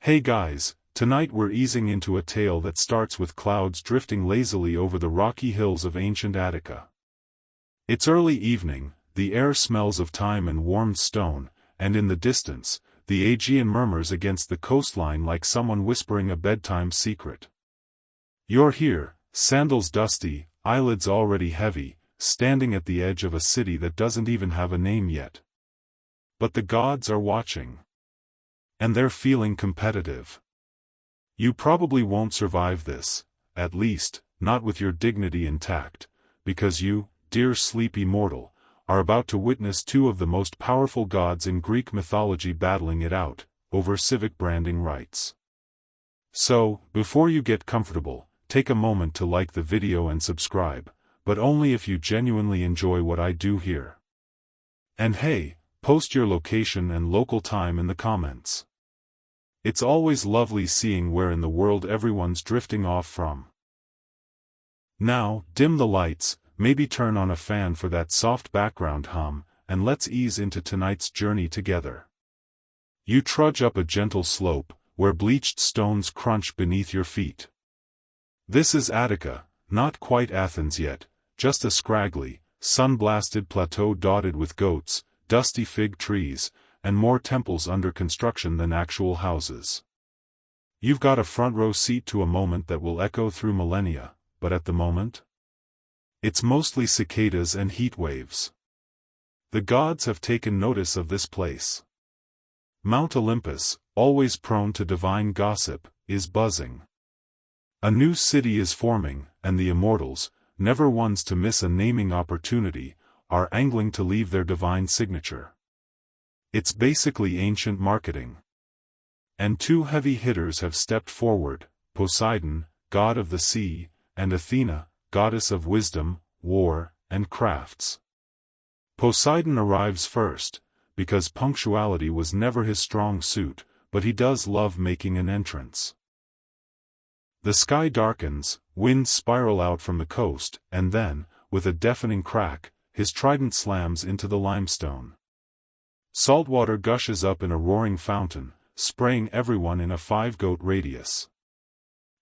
Hey guys, tonight we're easing into a tale that starts with clouds drifting lazily over the rocky hills of ancient Attica. It's early evening, the air smells of thyme and warmed stone, and in the distance, the Aegean murmurs against the coastline like someone whispering a bedtime secret. You're here, sandals dusty, eyelids already heavy, standing at the edge of a city that doesn't even have a name yet. But the gods are watching. And they're feeling competitive. You probably won't survive this, at least, not with your dignity intact, because you, dear sleepy mortal, are about to witness two of the most powerful gods in Greek mythology battling it out, over civic branding rights. So, before you get comfortable, take a moment to like the video and subscribe, but only if you genuinely enjoy what I do here. And hey, post your location and local time in the comments. It's always lovely seeing where in the world everyone's drifting off from. Now, dim the lights, maybe turn on a fan for that soft background hum, and let's ease into tonight's journey together. You trudge up a gentle slope, where bleached stones crunch beneath your feet. This is Attica, not quite Athens yet, just a scraggly, sun-blasted plateau dotted with goats, dusty fig trees, and more temples under construction than actual houses. You've got a front-row seat to a moment that will echo through millennia, but at the moment? It's mostly cicadas and heat waves. The gods have taken notice of this place. Mount Olympus, always prone to divine gossip, is buzzing. A new city is forming, and the immortals, never ones to miss a naming opportunity, are angling to leave their divine signature. It's basically ancient marketing. And two heavy hitters have stepped forward, Poseidon, god of the sea, and Athena, goddess of wisdom, war, and crafts. Poseidon arrives first, because punctuality was never his strong suit, but he does love making an entrance. The sky darkens, winds spiral out from the coast, and then, with a deafening crack, his trident slams into the limestone. Salt water gushes up in a roaring fountain, spraying everyone in a 5-goat radius.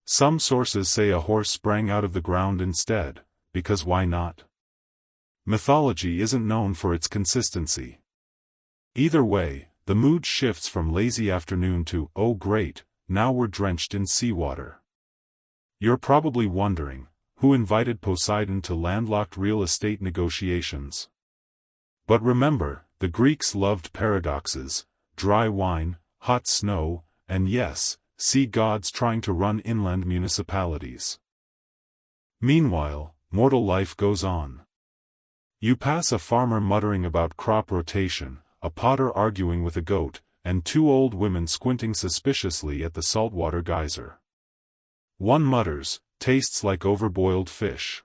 Some sources say a horse sprang out of the ground instead, because why not? Mythology isn't known for its consistency. Either way, the mood shifts from lazy afternoon to, oh great, now we're drenched in seawater. You're probably wondering, who invited Poseidon to landlocked real estate negotiations? But remember, the Greeks loved paradoxes, dry wine, hot snow, and yes, sea gods trying to run inland municipalities. Meanwhile, mortal life goes on. You pass a farmer muttering about crop rotation, a potter arguing with a goat, and two old women squinting suspiciously at the saltwater geyser. One mutters, "Tastes like overboiled fish."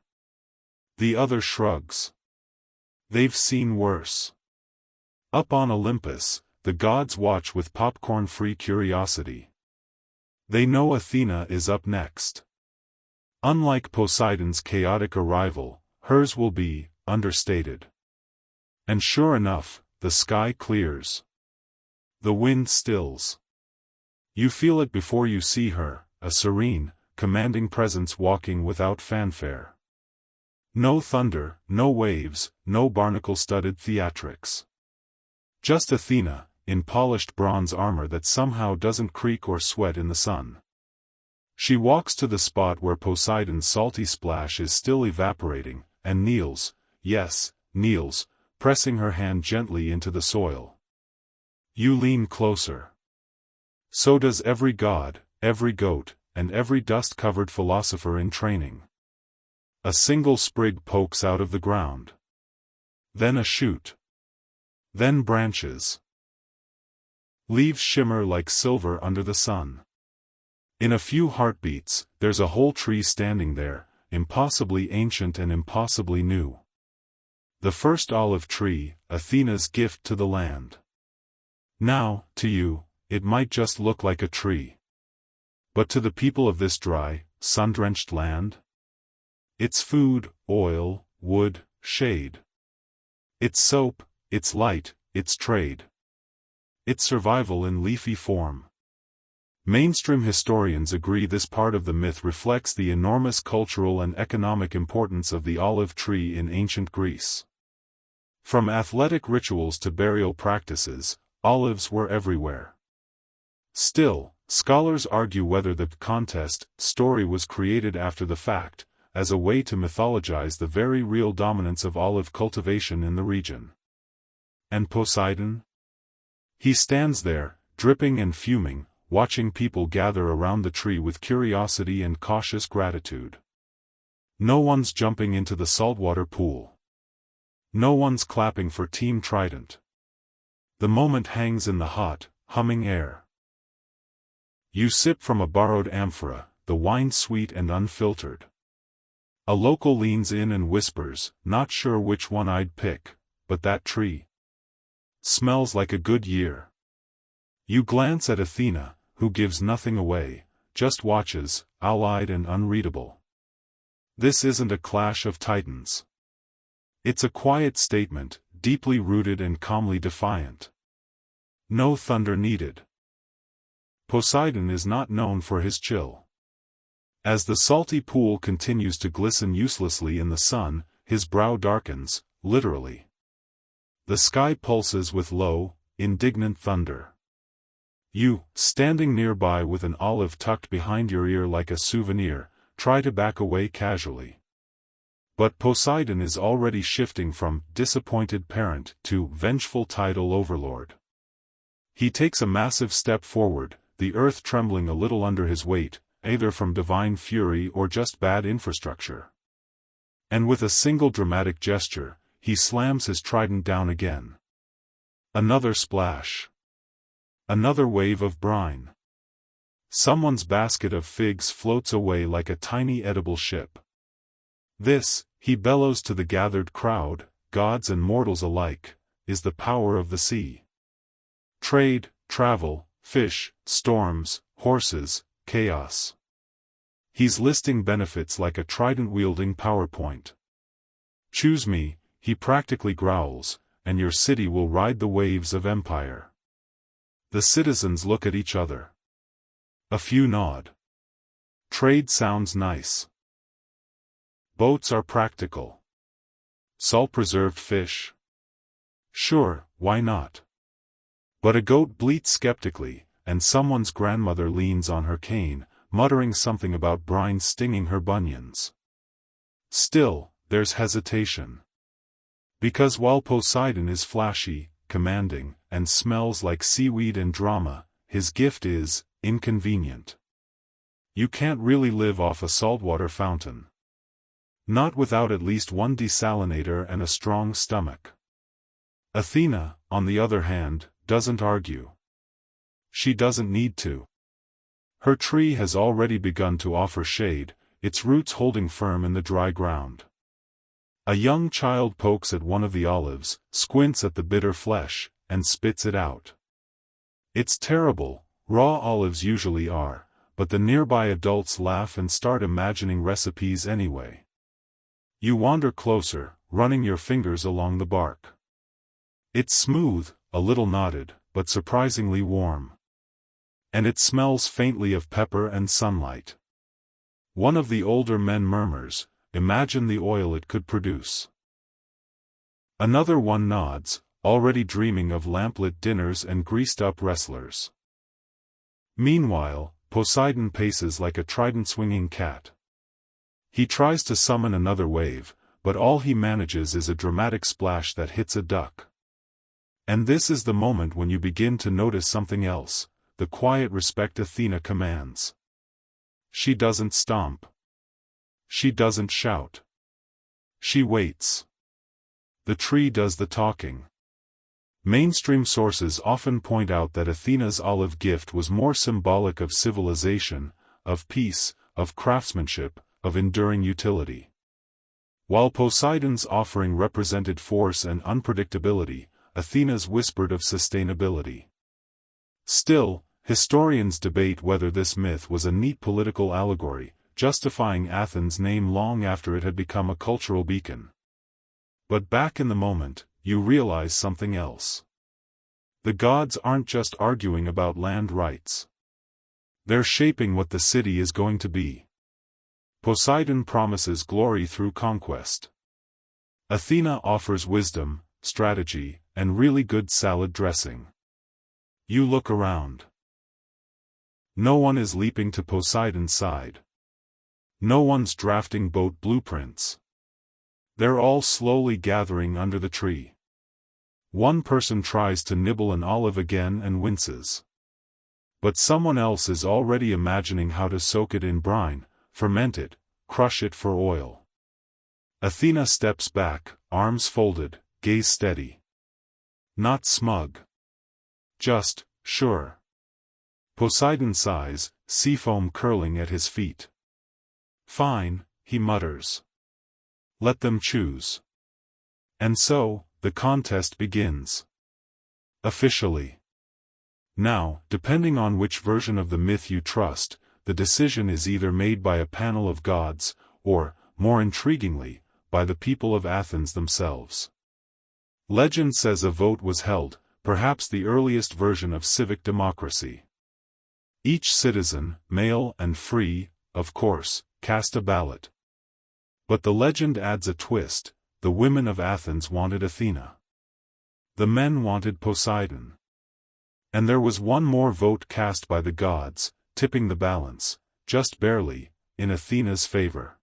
The other shrugs. They've seen worse. Up on Olympus, the gods watch with popcorn-free curiosity. They know Athena is up next. Unlike Poseidon's chaotic arrival, hers will be understated. And sure enough, the sky clears. The wind stills. You feel it before you see her, a serene, commanding presence walking without fanfare. No thunder, no waves, no barnacle-studded theatrics. Just Athena, in polished bronze armor that somehow doesn't creak or sweat in the sun. She walks to the spot where Poseidon's salty splash is still evaporating, and kneels, yes, kneels, pressing her hand gently into the soil. You lean closer. So does every god, every goat, and every dust-covered philosopher in training. A single sprig pokes out of the ground. Then a shoot. Then branches. Leaves shimmer like silver under the sun. In a few heartbeats, there's a whole tree standing there, impossibly ancient and impossibly new. The first olive tree, Athena's gift to the land. Now, to you, it might just look like a tree. But to the people of this dry, sun-drenched land? It's food, oil, wood, shade. It's soap, it's light, it's trade. It's survival in leafy form. Mainstream historians agree this part of the myth reflects the enormous cultural and economic importance of the olive tree in ancient Greece. From athletic rituals to burial practices, olives were everywhere. Still, scholars argue whether the contest story was created after the fact, as a way to mythologize the very real dominance of olive cultivation in the region. And Poseidon? He stands there, dripping and fuming, watching people gather around the tree with curiosity and cautious gratitude. No one's jumping into the saltwater pool. No one's clapping for Team Trident. The moment hangs in the hot, humming air. You sip from a borrowed amphora, the wine sweet and unfiltered. A local leans in and whispers, not sure which one I'd pick, but that tree smells like a good year. You glance at Athena, who gives nothing away, just watches, owl-eyed and unreadable. This isn't a clash of titans. It's a quiet statement, deeply rooted and calmly defiant. No thunder needed. Poseidon is not known for his chill. As the salty pool continues to glisten uselessly in the sun, his brow darkens, literally. The sky pulses with low, indignant thunder. You, standing nearby with an olive tucked behind your ear like a souvenir, try to back away casually. But Poseidon is already shifting from disappointed parent to vengeful tidal overlord. He takes a massive step forward, the earth trembling a little under his weight, either from divine fury or just bad infrastructure. And with a single dramatic gesture, he slams his trident down again. Another splash. Another wave of brine. Someone's basket of figs floats away like a tiny edible ship. This, he bellows to the gathered crowd, gods and mortals alike, is the power of the sea. Trade, travel, fish, storms, horses, chaos. He's listing benefits like a trident-wielding PowerPoint. Choose me, he practically growls, and your city will ride the waves of empire. The citizens look at each other. A few nod. Trade sounds nice. Boats are practical. Salt-preserved fish? Sure, why not? But a goat bleats skeptically, and someone's grandmother leans on her cane, muttering something about brine stinging her bunions. Still, there's hesitation. Because while Poseidon is flashy, commanding, and smells like seaweed and drama, his gift is inconvenient. You can't really live off a saltwater fountain. Not without at least one desalinator and a strong stomach. Athena, on the other hand, doesn't argue. She doesn't need to. Her tree has already begun to offer shade, its roots holding firm in the dry ground. A young child pokes at one of the olives, squints at the bitter flesh, and spits it out. It's terrible, raw olives usually are, but the nearby adults laugh and start imagining recipes anyway. You wander closer, running your fingers along the bark. It's smooth, a little knotted, but surprisingly warm. And it smells faintly of pepper and sunlight. One of the older men murmurs, "Imagine the oil it could produce." Another one nods, already dreaming of lamplit dinners and greased-up wrestlers. Meanwhile, Poseidon paces like a trident-swinging cat. He tries to summon another wave, but all he manages is a dramatic splash that hits a duck. And this is the moment when you begin to notice something else, the quiet respect Athena commands. She doesn't stomp. She doesn't shout. She waits. The tree does the talking. Mainstream sources often point out that Athena's olive gift was more symbolic of civilization, of peace, of craftsmanship, of enduring utility. While Poseidon's offering represented force and unpredictability, Athena's whispered of sustainability. Still, historians debate whether this myth was a neat political allegory, justifying Athens' name long after it had become a cultural beacon. But back in the moment, you realize something else. The gods aren't just arguing about land rights. They're shaping what the city is going to be. Poseidon promises glory through conquest. Athena offers wisdom, strategy, and really good salad dressing. You look around. No one is leaping to Poseidon's side. No one's drafting boat blueprints. They're all slowly gathering under the tree. One person tries to nibble an olive again and winces. But someone else is already imagining how to soak it in brine, ferment it, crush it for oil. Athena steps back, arms folded, gaze steady. Not smug. Just sure. Poseidon sighs, seafoam curling at his feet. Fine, he mutters. Let them choose. And so, the contest begins. Officially. Now, depending on which version of the myth you trust, the decision is either made by a panel of gods, or, more intriguingly, by the people of Athens themselves. Legend says a vote was held, perhaps the earliest version of civic democracy. Each citizen, male and free, of course, cast a ballot. But the legend adds a twist: the women of Athens wanted Athena. The men wanted Poseidon. And there was one more vote cast by the gods, tipping the balance, just barely, in Athena's favor.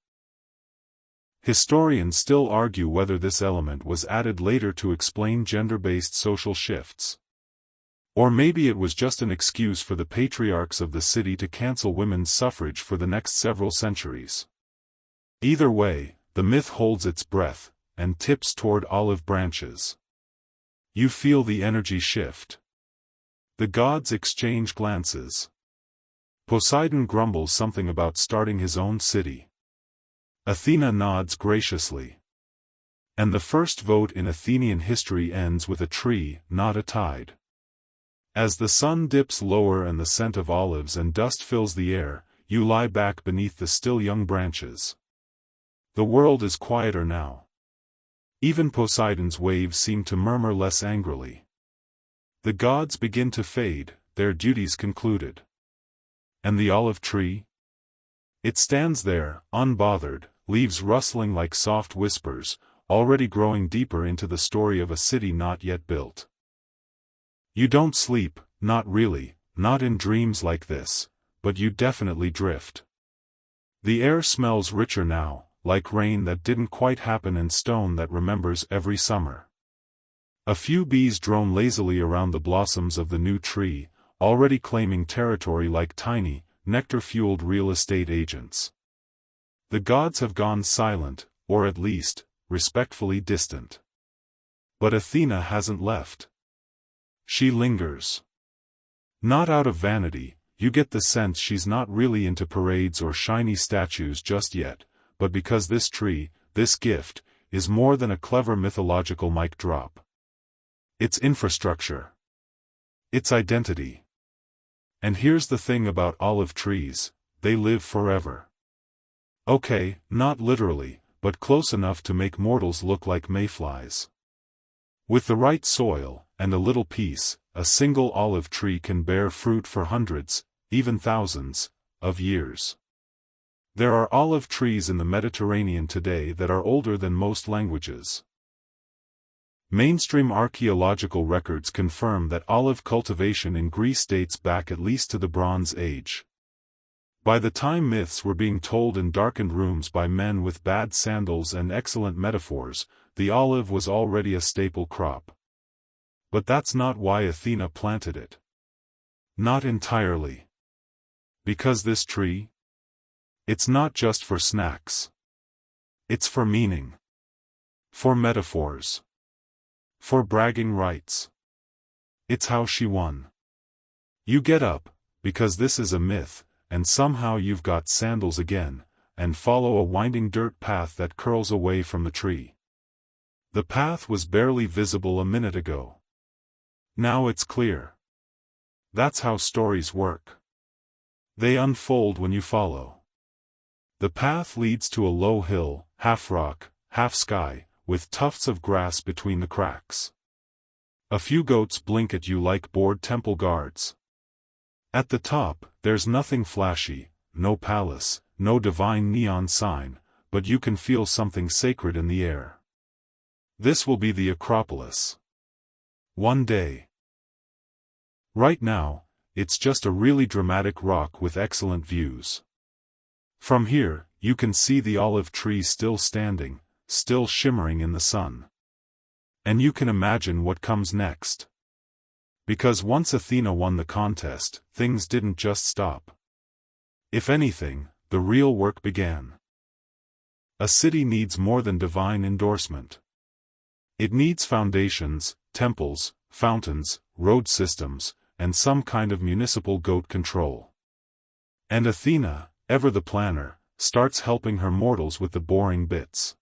Historians still argue whether this element was added later to explain gender-based social shifts. Or maybe it was just an excuse for the patriarchs of the city to cancel women's suffrage for the next several centuries. Either way, the myth holds its breath, and tips toward olive branches. You feel the energy shift. The gods exchange glances. Poseidon grumbles something about starting his own city. Athena nods graciously. And the first vote in Athenian history ends with a tree, not a tide. As the sun dips lower and the scent of olives and dust fills the air, you lie back beneath the still young branches. The world is quieter now. Even Poseidon's waves seem to murmur less angrily. The gods begin to fade, their duties concluded. And the olive tree? It stands there, unbothered, leaves rustling like soft whispers, already growing deeper into the story of a city not yet built. You don't sleep, not really, not in dreams like this, but you definitely drift. The air smells richer now, like rain that didn't quite happen and stone that remembers every summer. A few bees drone lazily around the blossoms of the new tree, already claiming territory like tiny, nectar-fueled real estate agents. The gods have gone silent, or at least, respectfully distant. But Athena hasn't left. She lingers. Not out of vanity, you get the sense she's not really into parades or shiny statues just yet, but because this tree, this gift, is more than a clever mythological mic drop. It's infrastructure. It's identity. And here's the thing about olive trees: they live forever. Okay, not literally, but close enough to make mortals look like mayflies. With the right soil, and a little peace, a single olive tree can bear fruit for hundreds, even thousands, of years. There are olive trees in the Mediterranean today that are older than most languages. Mainstream archaeological records confirm that olive cultivation in Greece dates back at least to the Bronze Age. By the time myths were being told in darkened rooms by men with bad sandals and excellent metaphors, the olive was already a staple crop. But that's not why Athena planted it. Not entirely. Because this tree? It's not just for snacks. It's for meaning. For metaphors. For bragging rights. It's how she won. You get up, because this is a myth, and somehow you've got sandals again, and follow a winding dirt path that curls away from the tree. The path was barely visible a minute ago. Now it's clear. That's how stories work. They unfold when you follow. The path leads to a low hill, half rock, half sky, with tufts of grass between the cracks. A few goats blink at you like bored temple guards. At the top, there's nothing flashy, no palace, no divine neon sign, but you can feel something sacred in the air. This will be the Acropolis. One day. Right now, it's just a really dramatic rock with excellent views. From here, you can see the olive tree still standing, still shimmering in the sun. And you can imagine what comes next. Because once Athena won the contest, things didn't just stop. If anything, the real work began. A city needs more than divine endorsement. It needs foundations, temples, fountains, road systems, and some kind of municipal goat control. And Athena, ever the planner, starts helping her mortals with the boring bits.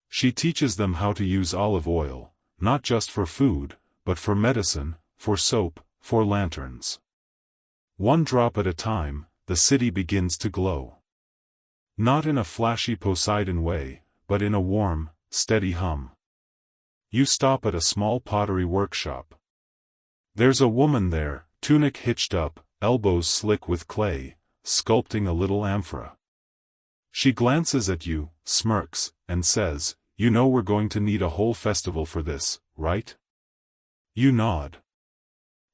She teaches them how to use olive oil, not just for food, but for medicine, for soap, for lanterns. One drop at a time, the city begins to glow. Not in a flashy Poseidon way, but in a warm, steady hum. You stop at a small pottery workshop. There's a woman there, tunic hitched up, elbows slick with clay, sculpting a little amphora. She glances at you, smirks, and says, "You know we're going to need a whole festival for this, right?" You nod.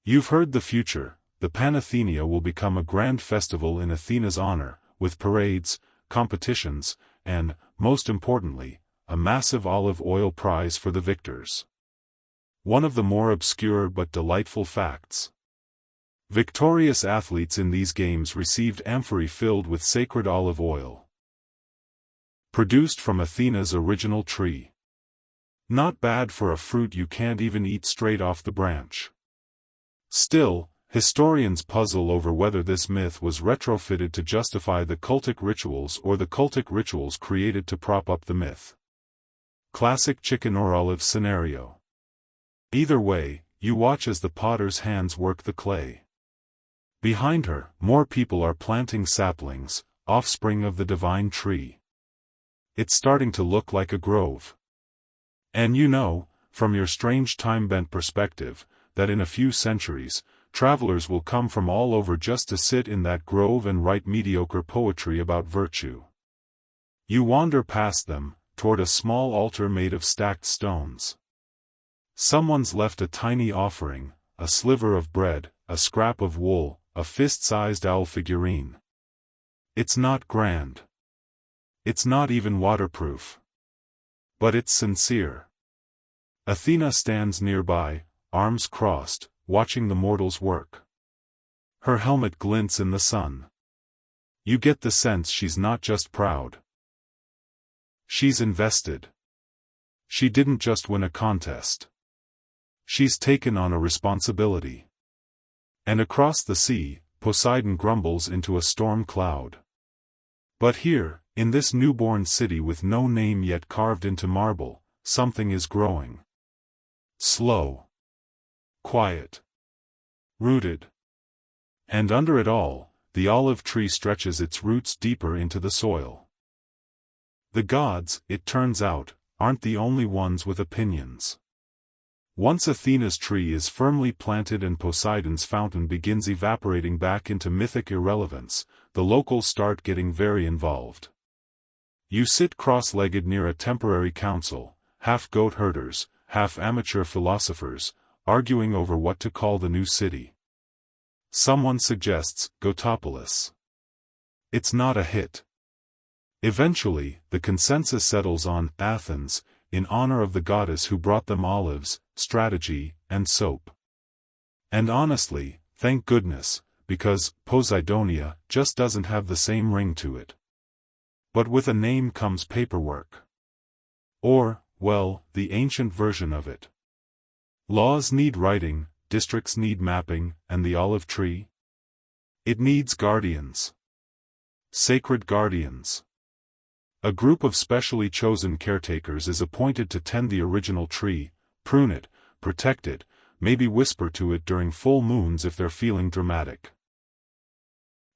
You've heard the future. The Panathenea will become a grand festival in Athena's honor, with parades, competitions, and, most importantly, a massive olive oil prize for the victors. One of the more obscure but delightful facts. Victorious athletes in these games received amphorae filled with sacred olive oil. Produced from Athena's original tree. Not bad for a fruit you can't even eat straight off the branch. Still, historians puzzle over whether this myth was retrofitted to justify the cultic rituals or the cultic rituals created to prop up the myth. Classic chicken or olive scenario. Either way, you watch as the potter's hands work the clay. Behind her, more people are planting saplings, offspring of the divine tree. It's starting to look like a grove. And you know, from your strange time-bent perspective, that in a few centuries, travelers will come from all over just to sit in that grove and write mediocre poetry about virtue. You wander past them, toward a small altar made of stacked stones. Someone's left a tiny offering, a sliver of bread, a scrap of wool, a fist-sized owl figurine. It's not grand. It's not even waterproof. But it's sincere. Athena stands nearby, arms crossed, watching the mortals work. Her helmet glints in the sun. You get the sense she's not just proud. She's invested. She didn't just win a contest. She's taken on a responsibility. And across the sea, Poseidon grumbles into a storm cloud. But here, in this newborn city with no name yet carved into marble, something is growing. Slow. Quiet. Rooted. And under it all, the olive tree stretches its roots deeper into the soil. The gods, it turns out, aren't the only ones with opinions. Once Athena's tree is firmly planted and Poseidon's fountain begins evaporating back into mythic irrelevance, the locals start getting very involved. You sit cross-legged near a temporary council, half goat herders, half amateur philosophers, arguing over what to call the new city. Someone suggests Gotopolis. It's not a hit. Eventually, the consensus settles on Athens, in honor of the goddess who brought them olives, strategy, and soap. And honestly, thank goodness, because Poseidonia just doesn't have the same ring to it. But with a name comes paperwork. Or, well, the ancient version of it. Laws need writing, districts need mapping, and the olive tree? It needs guardians. Sacred guardians. A group of specially chosen caretakers is appointed to tend the original tree, prune it, protect it, maybe whisper to it during full moons if they're feeling dramatic.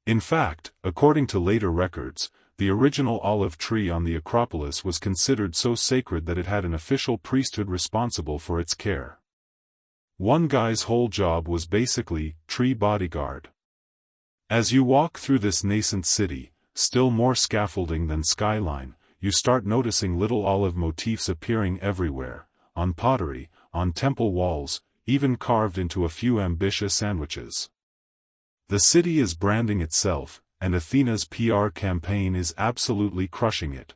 In fact, according to later records, the original olive tree on the Acropolis was considered so sacred that it had an official priesthood responsible for its care. One guy's whole job was basically tree bodyguard. As you walk through this nascent city, still more scaffolding than skyline, you start noticing little olive motifs appearing everywhere, on pottery, on temple walls, even carved into a few ambitious sandwiches. The city is branding itself, and Athena's PR campaign is absolutely crushing it.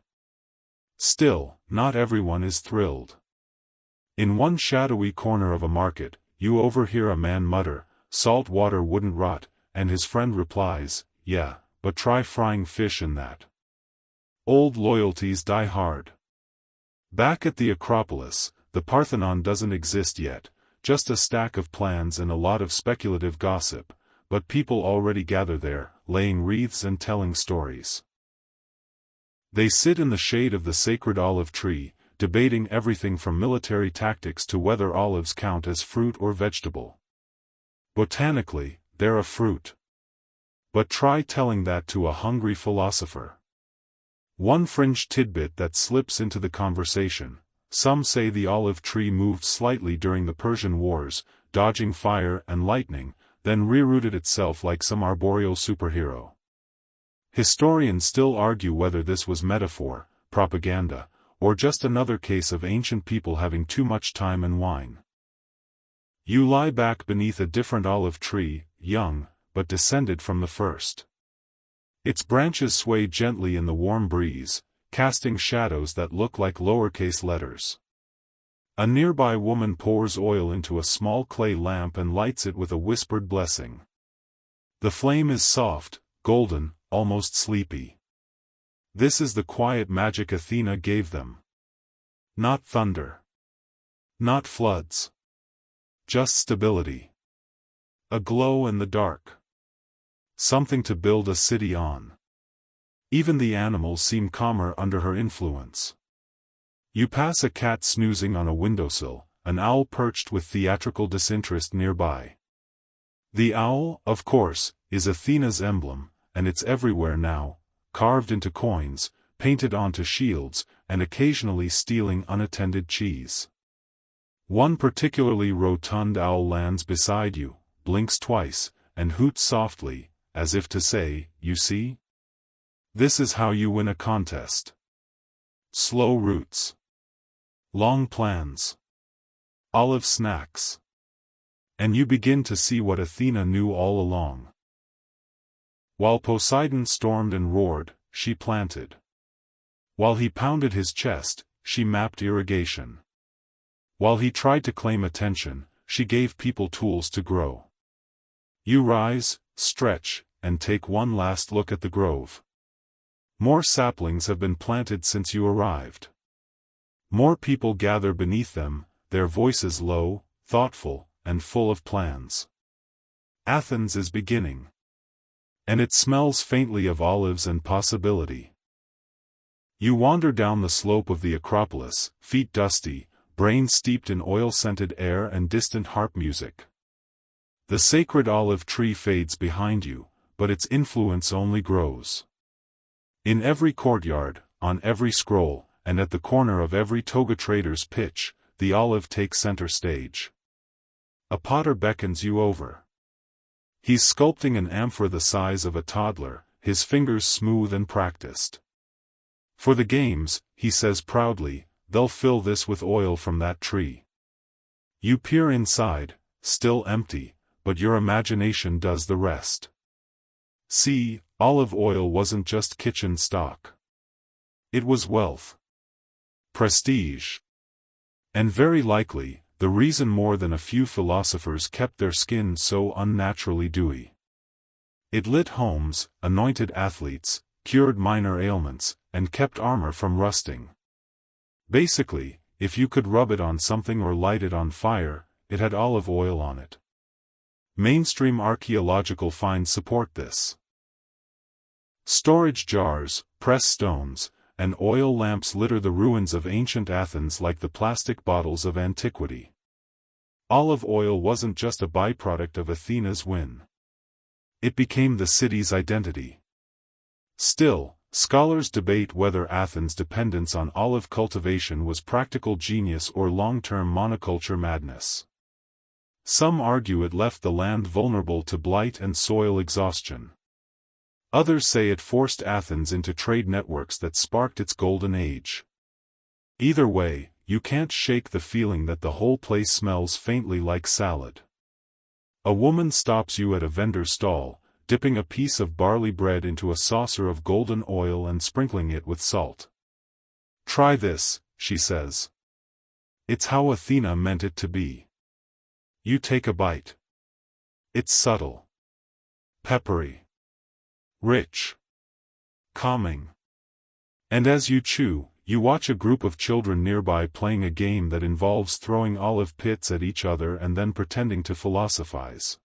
Still, not everyone is thrilled. In one shadowy corner of a market, you overhear a man mutter, "Salt water wouldn't rot," and his friend replies, "Yeah, but try frying fish in that." Old loyalties die hard. Back at the Acropolis, the Parthenon doesn't exist yet, just a stack of plans and a lot of speculative gossip, but people already gather there, laying wreaths and telling stories. They sit in the shade of the sacred olive tree, debating everything from military tactics to whether olives count as fruit or vegetable. Botanically, they're a fruit. But try telling that to a hungry philosopher. One fringe tidbit that slips into the conversation: some say the olive tree moved slightly during the Persian Wars, dodging fire and lightning, then rerouted itself like some arboreal superhero. Historians still argue whether this was metaphor, propaganda, or just another case of ancient people having too much time and wine. You lie back beneath a different olive tree, young, but descended from the first. Its branches sway gently in the warm breeze, casting shadows that look like lowercase letters. A nearby woman pours oil into a small clay lamp and lights it with a whispered blessing. The flame is soft, golden, almost sleepy. This is the quiet magic Athena gave them. Not thunder. Not floods. Just stability. A glow in the dark. Something to build a city on. Even the animals seem calmer under her influence. You pass a cat snoozing on a windowsill, an owl perched with theatrical disinterest nearby. The owl, of course, is Athena's emblem, and it's everywhere now, carved into coins, painted onto shields, and occasionally stealing unattended cheese. One particularly rotund owl lands beside you, blinks twice, and hoots softly, as if to say, "You see? This is how you win a contest." Slow routes. Long plans. Olive snacks. And you begin to see what Athena knew all along. While Poseidon stormed and roared, she planted. While he pounded his chest, she mapped irrigation. While he tried to claim attention, she gave people tools to grow. You rise, stretch, and take one last look at the grove. More saplings have been planted since you arrived. More people gather beneath them, their voices low, thoughtful, and full of plans. Athens is beginning. And it smells faintly of olives and possibility. You wander down the slope of the Acropolis, feet dusty, brain steeped in oil-scented air and distant harp music. The sacred olive tree fades behind you, but its influence only grows. In every courtyard, on every scroll, and at the corner of every toga trader's pitch, the olive takes center stage. A potter beckons you over. He's sculpting an amphora the size of a toddler, his fingers smooth and practiced. For the games, he says proudly, they'll fill this with oil from that tree. You peer inside, still empty, but your imagination does the rest. See, olive oil wasn't just kitchen stock. It was wealth. Prestige. And very likely, the reason more than a few philosophers kept their skin so unnaturally dewy. It lit homes, anointed athletes, cured minor ailments, and kept armor from rusting. Basically, if you could rub it on something or light it on fire, it had olive oil on it. Mainstream archaeological finds support this. Storage jars, pressed stones, and oil lamps litter the ruins of ancient Athens like the plastic bottles of antiquity. Olive oil wasn't just a byproduct of Athena's win. It became the city's identity. Still, scholars debate whether Athens' dependence on olive cultivation was practical genius or long-term monoculture madness. Some argue it left the land vulnerable to blight and soil exhaustion. Others say it forced Athens into trade networks that sparked its golden age. Either way, you can't shake the feeling that the whole place smells faintly like salad. A woman stops you at a vendor's stall, dipping a piece of barley bread into a saucer of golden oil and sprinkling it with salt. "Try this," she says. "It's how Athena meant it to be." You take a bite. It's subtle, peppery, rich, calming. And as you chew, you watch a group of children nearby playing a game that involves throwing olive pits at each other and then pretending to philosophize.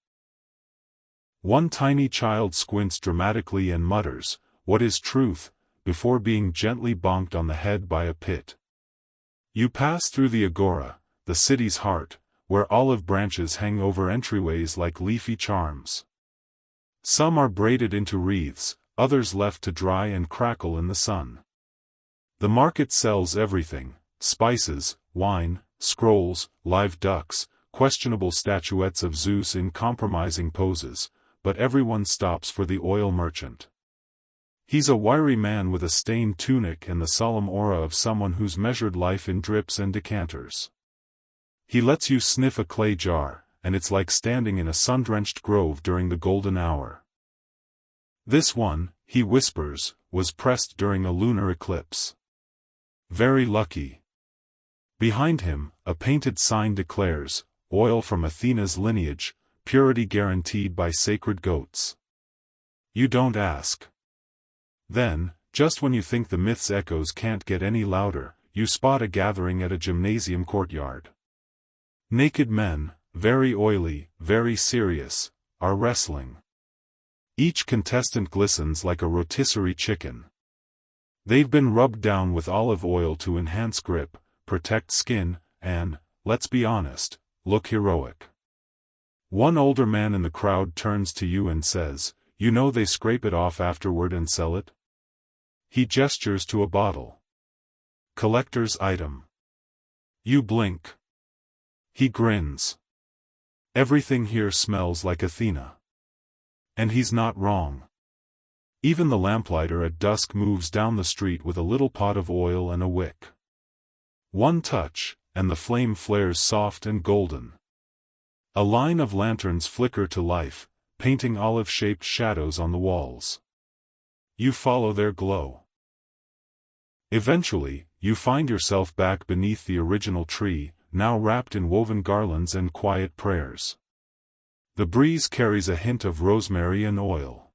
One tiny child squints dramatically and mutters, "What is truth?" before being gently bonked on the head by a pit. You pass through the agora, the city's heart, where olive branches hang over entryways like leafy charms. Some are braided into wreaths, others left to dry and crackle in the sun. The market sells everything: spices, wine, scrolls, live ducks, questionable statuettes of Zeus in compromising poses, but everyone stops for the oil merchant. He's a wiry man with a stained tunic and the solemn aura of someone who's measured life in drips and decanters. He lets you sniff a clay jar, and it's like standing in a sun-drenched grove during the golden hour. "This one," he whispers, "was pressed during a lunar eclipse. Very lucky." Behind him, a painted sign declares, "Oil from Athena's lineage, purity guaranteed by sacred goats." You don't ask. Then, just when you think the myth's echoes can't get any louder, you spot a gathering at a gymnasium courtyard. Naked men, very oily, very serious, are wrestling. Each contestant glistens like a rotisserie chicken. They've been rubbed down with olive oil to enhance grip, protect skin, and, let's be honest, look heroic. One older man in the crowd turns to you and says, "You know they scrape it off afterward and sell it?" He gestures to a bottle. "Collector's item." You blink. He grins. "Everything here smells like Athena." And he's not wrong. Even the lamplighter at dusk moves down the street with a little pot of oil and a wick. One touch, and the flame flares soft and golden. A line of lanterns flicker to life, painting olive-shaped shadows on the walls. You follow their glow. Eventually, you find yourself back beneath the original tree, now wrapped in woven garlands and quiet prayers. The breeze carries a hint of rosemary and oil.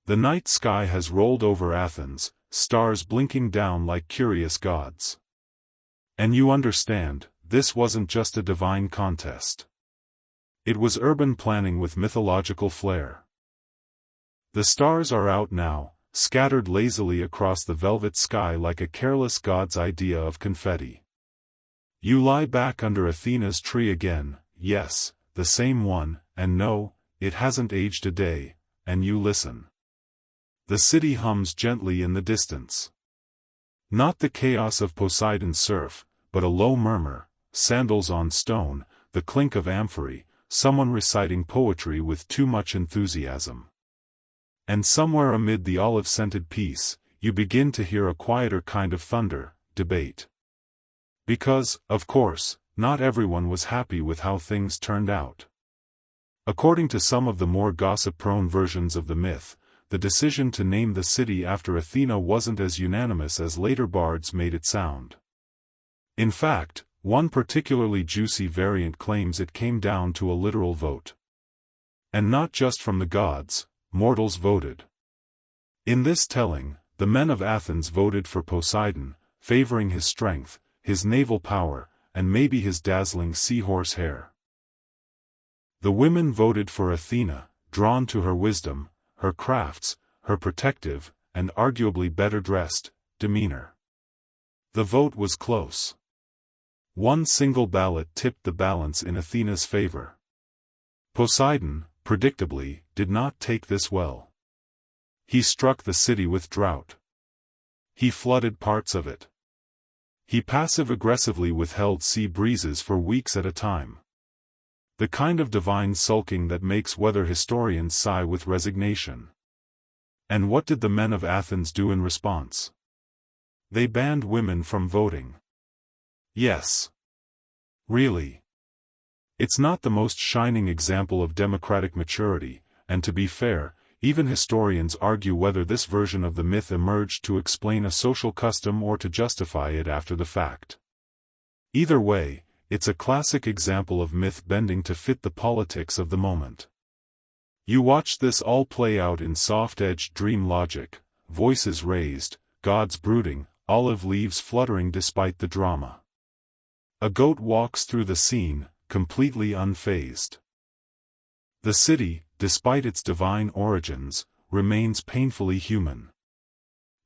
The night sky has rolled over Athens, stars blinking down like curious gods. And you understand, this wasn't just a divine contest. It was urban planning with mythological flair. The stars are out now, scattered lazily across the velvet sky like a careless god's idea of confetti. You lie back under Athena's tree again, yes, the same one, and no, it hasn't aged a day, and you listen. The city hums gently in the distance. Not the chaos of Poseidon's surf, but a low murmur, sandals on stone, the clink of amphory, someone reciting poetry with too much enthusiasm. And somewhere amid the olive-scented peace, you begin to hear a quieter kind of thunder, debate. Because, of course, not everyone was happy with how things turned out. According to some of the more gossip-prone versions of the myth, the decision to name the city after Athena wasn't as unanimous as later bards made it sound. In fact, one particularly juicy variant claims it came down to a literal vote. And not just from the gods, mortals voted. In this telling, the men of Athens voted for Poseidon, favoring his strength, his naval power, and maybe his dazzling seahorse hair. The women voted for Athena, drawn to her wisdom, her crafts, her protective, and arguably better-dressed, demeanor. The vote was close. One single ballot tipped the balance in Athena's favor. Poseidon, predictably, did not take this well. He struck the city with drought. He flooded parts of it. He passive-aggressively withheld sea breezes for weeks at a time. The kind of divine sulking that makes weather historians sigh with resignation. And what did the men of Athens do in response? They banned women from voting. Yes. Really. It's not the most shining example of democratic maturity, and to be fair, even historians argue whether this version of the myth emerged to explain a social custom or to justify it after the fact. Either way, it's a classic example of myth bending to fit the politics of the moment. You watch this all play out in soft-edged dream logic, voices raised, gods brooding, olive leaves fluttering despite the drama. A goat walks through the scene, completely unfazed. The city, despite its divine origins, remains painfully human.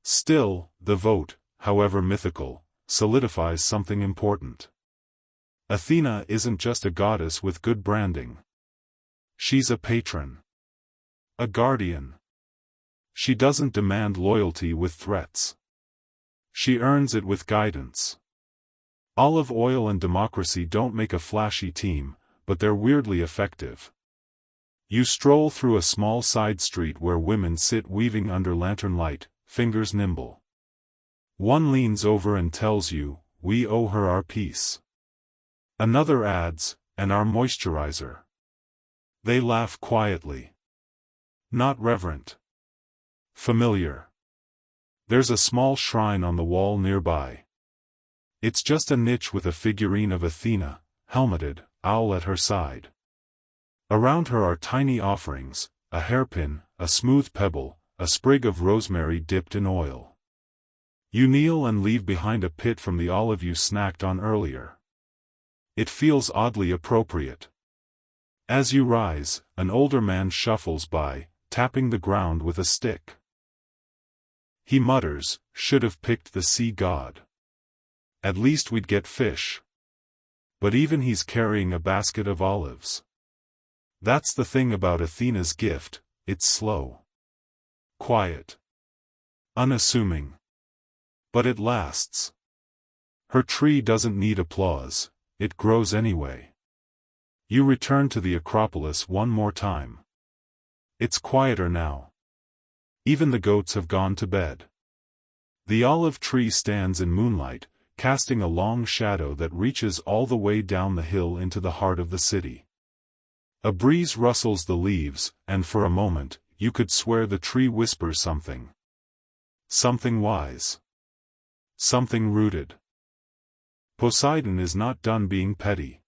Still, the vote, however mythical, solidifies something important. Athena isn't just a goddess with good branding. She's a patron. A guardian. She doesn't demand loyalty with threats. She earns it with guidance. Olive oil and democracy don't make a flashy team, but they're weirdly effective. You stroll through a small side street where women sit weaving under lantern light, fingers nimble. One leans over and tells you, "We owe her our peace." Another adds, "and our moisturizer." They laugh quietly. Not reverent. Familiar. There's a small shrine on the wall nearby. It's just a niche with a figurine of Athena, helmeted, owl at her side. Around her are tiny offerings, a hairpin, a smooth pebble, a sprig of rosemary dipped in oil. You kneel and leave behind a pit from the olive you snacked on earlier. It feels oddly appropriate. As you rise, an older man shuffles by, tapping the ground with a stick. He mutters, "Should have picked the sea god. At least we'd get fish." But even he's carrying a basket of olives. That's the thing about Athena's gift, it's slow. Quiet. Unassuming. But it lasts. Her tree doesn't need applause, it grows anyway. You return to the Acropolis one more time. It's quieter now. Even the goats have gone to bed. The olive tree stands in moonlight, casting a long shadow that reaches all the way down the hill into the heart of the city. A breeze rustles the leaves, and for a moment, you could swear the tree whispers something. Something wise. Something rooted. Poseidon is not done being petty.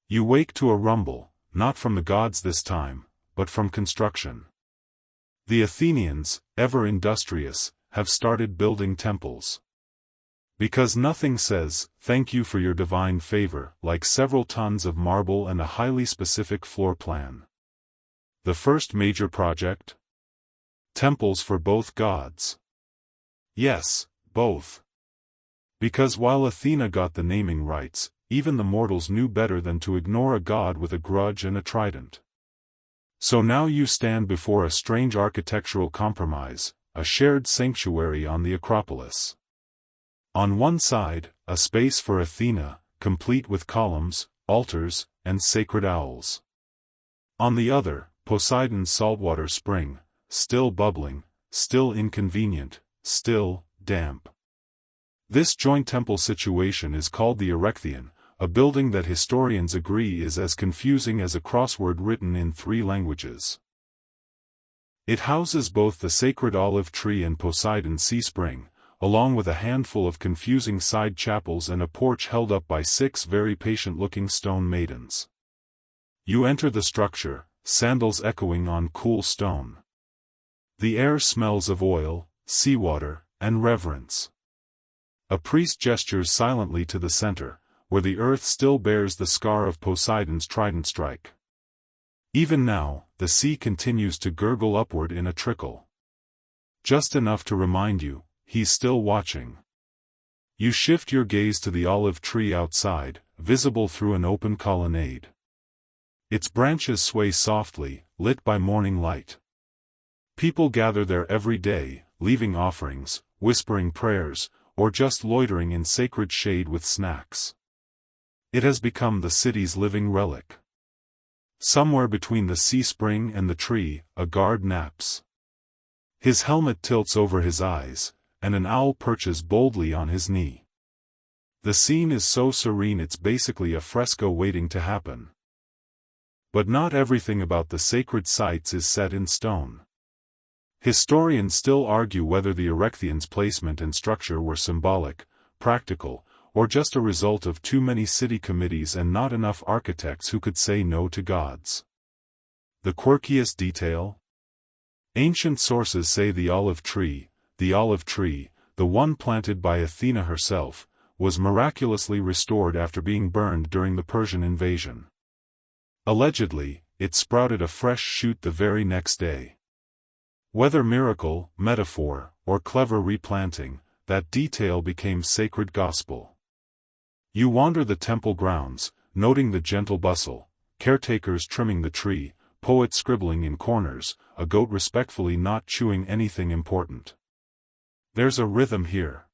You wake to a rumble, not from the gods this time, but from construction. The Athenians, ever industrious, have started building temples. Because nothing says, "Thank you for your divine favor," like several tons of marble and a highly specific floor plan. The first major project? Temples for both gods. Yes, both. Because while Athena got the naming rights, even the mortals knew better than to ignore a god with a grudge and a trident. So now you stand before a strange architectural compromise, a shared sanctuary on the Acropolis. On one side, a space for Athena, complete with columns, altars, and sacred owls. On the other, Poseidon's saltwater spring, still bubbling, still inconvenient, still damp. This joint temple situation is called the Erechtheion, a building that historians agree is as confusing as a crossword written in 3 languages. It houses both the sacred olive tree and Poseidon's sea spring, along with a handful of confusing side chapels and a porch held up by 6 very patient-looking stone maidens. You enter the structure, sandals echoing on cool stone. The air smells of oil, seawater, and reverence. A priest gestures silently to the center, where the earth still bears the scar of Poseidon's trident strike. Even now, the sea continues to gurgle upward in a trickle. Just enough to remind you, he's still watching. You shift your gaze to the olive tree outside, visible through an open colonnade. Its branches sway softly, lit by morning light. People gather there every day, leaving offerings, whispering prayers, or just loitering in sacred shade with snacks. It has become the city's living relic. Somewhere between the sea spring and the tree, a guard naps. His helmet tilts over his eyes, and an owl perches boldly on his knee. The scene is so serene it's basically a fresco waiting to happen. But not everything about the sacred sites is set in stone. Historians still argue whether the Erechtheians' placement and structure were symbolic, practical, or just a result of too many city committees and not enough architects who could say no to gods. The quirkiest detail? Ancient sources say the olive tree, the one planted by Athena herself, was miraculously restored after being burned during the Persian invasion. Allegedly, it sprouted a fresh shoot the very next day. Whether miracle, metaphor, or clever replanting, that detail became sacred gospel. You wander the temple grounds, noting the gentle bustle, caretakers trimming the tree, poets scribbling in corners, a goat respectfully not chewing anything important. There's a rhythm here.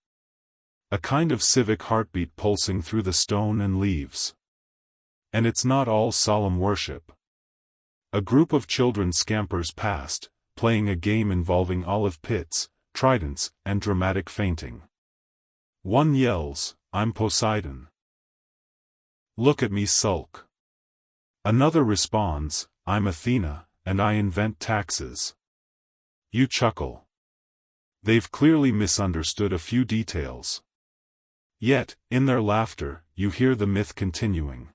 A kind of civic heartbeat pulsing through the stone and leaves. And it's not all solemn worship. A group of children scampers past, playing a game involving olive pits, tridents, and dramatic fainting. One yells, "I'm Poseidon. Look at me sulk." Another responds, "I'm Athena, and I invent taxes." You chuckle. They've clearly misunderstood a few details. Yet, in their laughter, you hear the myth continuing.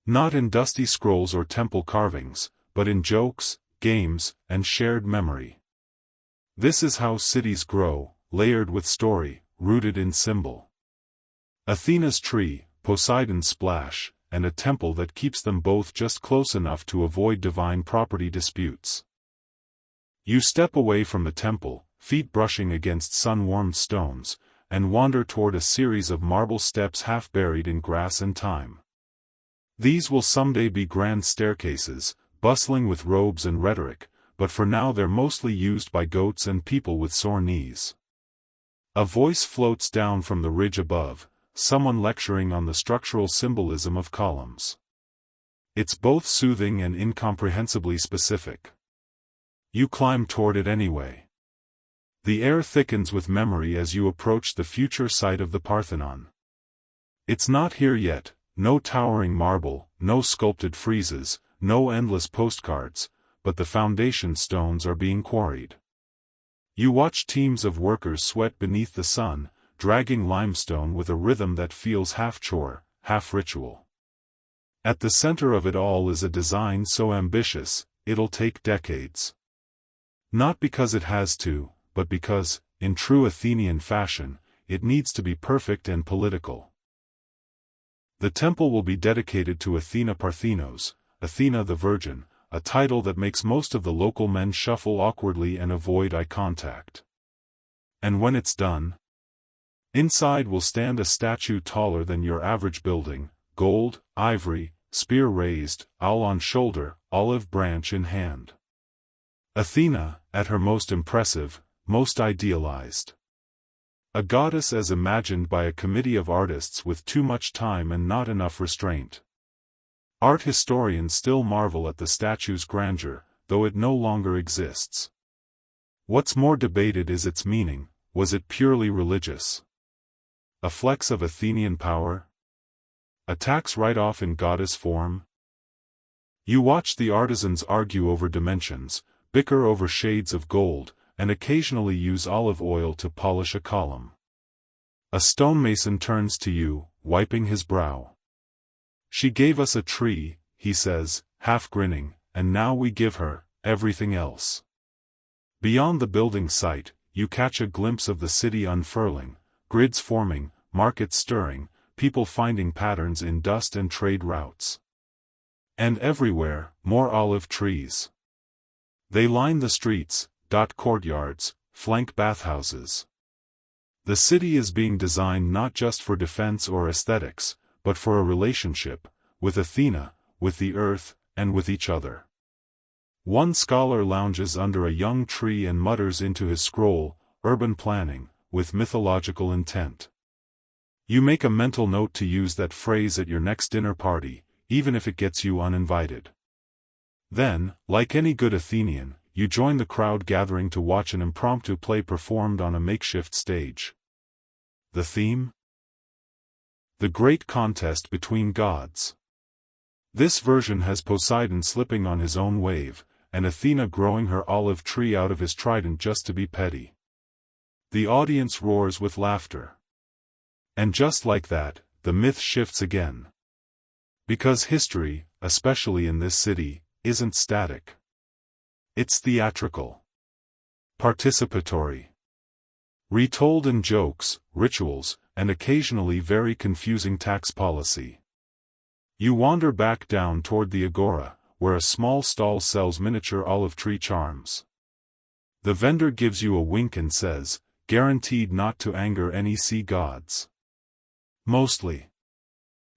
Not in dusty scrolls or temple carvings, but in jokes, games, and shared memory. This is how cities grow, layered with story, rooted in symbol. Athena's tree, Poseidon's splash, and a temple that keeps them both just close enough to avoid divine property disputes. You step away from the temple, feet brushing against sun-warmed stones, and wander toward a series of marble steps half buried in grass and thyme. These will someday be grand staircases, bustling with robes and rhetoric, but for now they're mostly used by goats and people with sore knees. A voice floats down from the ridge above, someone lecturing on the structural symbolism of columns. It's both soothing and incomprehensibly specific. You climb toward it anyway. The air thickens with memory as you approach the future site of the Parthenon. It's not here yet, no towering marble, no sculpted friezes, no endless postcards, but the foundation stones are being quarried. You watch teams of workers sweat beneath the sun, dragging limestone with a rhythm that feels half chore, half ritual. At the center of it all is a design so ambitious, it'll take decades. Not because it has to, but because, in true Athenian fashion, it needs to be perfect and political. The temple will be dedicated to Athena Parthenos, Athena the Virgin, a title that makes most of the local men shuffle awkwardly and avoid eye contact. And when it's done, inside will stand a statue taller than your average building, gold, ivory, spear raised, owl on shoulder, olive branch in hand. Athena, at her most impressive, most idealized. A goddess as imagined by a committee of artists with too much time and not enough restraint. Art historians still marvel at the statue's grandeur, though it no longer exists. What's more debated is its meaning. Was it purely religious? A flex of Athenian power? A tax write-off in goddess form? You watch the artisans argue over dimensions, bicker over shades of gold, and occasionally use olive oil to polish a column. A stonemason turns to you, wiping his brow. She gave us a tree, he says, half grinning, and now we give her everything else. Beyond the building site, you catch a glimpse of the city unfurling, grids forming, markets stirring, people finding patterns in dust and trade routes. And everywhere, more olive trees. They line the streets, dot courtyards, flank bathhouses. The city is being designed not just for defense or aesthetics, but for a relationship, with Athena, with the earth, and with each other. One scholar lounges under a young tree and mutters into his scroll, urban planning, with mythological intent. You make a mental note to use that phrase at your next dinner party, even if it gets you uninvited. Then, like any good Athenian, you join the crowd gathering to watch an impromptu play performed on a makeshift stage. The theme? The great contest between gods. This version has Poseidon slipping on his own wave, and Athena growing her olive tree out of his trident just to be petty. The audience roars with laughter. And just like that, the myth shifts again. Because history, especially in this city, isn't static. It's theatrical. Participatory. Retold in jokes, rituals, and occasionally very confusing tax policy. You wander back down toward the agora, where a small stall sells miniature olive tree charms. The vendor gives you a wink and says, guaranteed not to anger any sea gods. Mostly.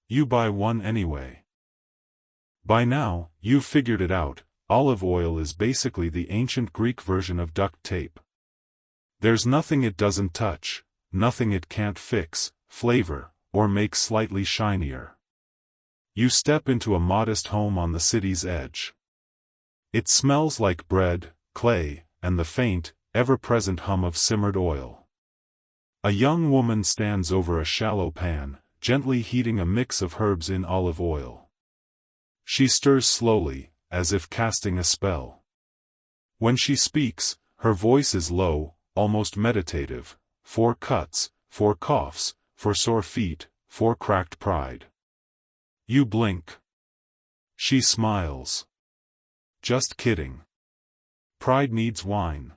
You buy one anyway. By now, you've figured it out, olive oil is basically the ancient Greek version of duct tape. There's nothing it doesn't touch, nothing it can't fix, flavor, or make slightly shinier. You step into a modest home on the city's edge. It smells like bread, clay, and the faint, ever-present hum of simmered oil. A young woman stands over a shallow pan, gently heating a mix of herbs in olive oil. She stirs slowly, as if casting a spell. When she speaks, her voice is low, almost meditative. 4 cuts, 4 coughs, 4 sore feet, 4 cracked pride. You blink. She smiles. Just kidding. Pride needs wine.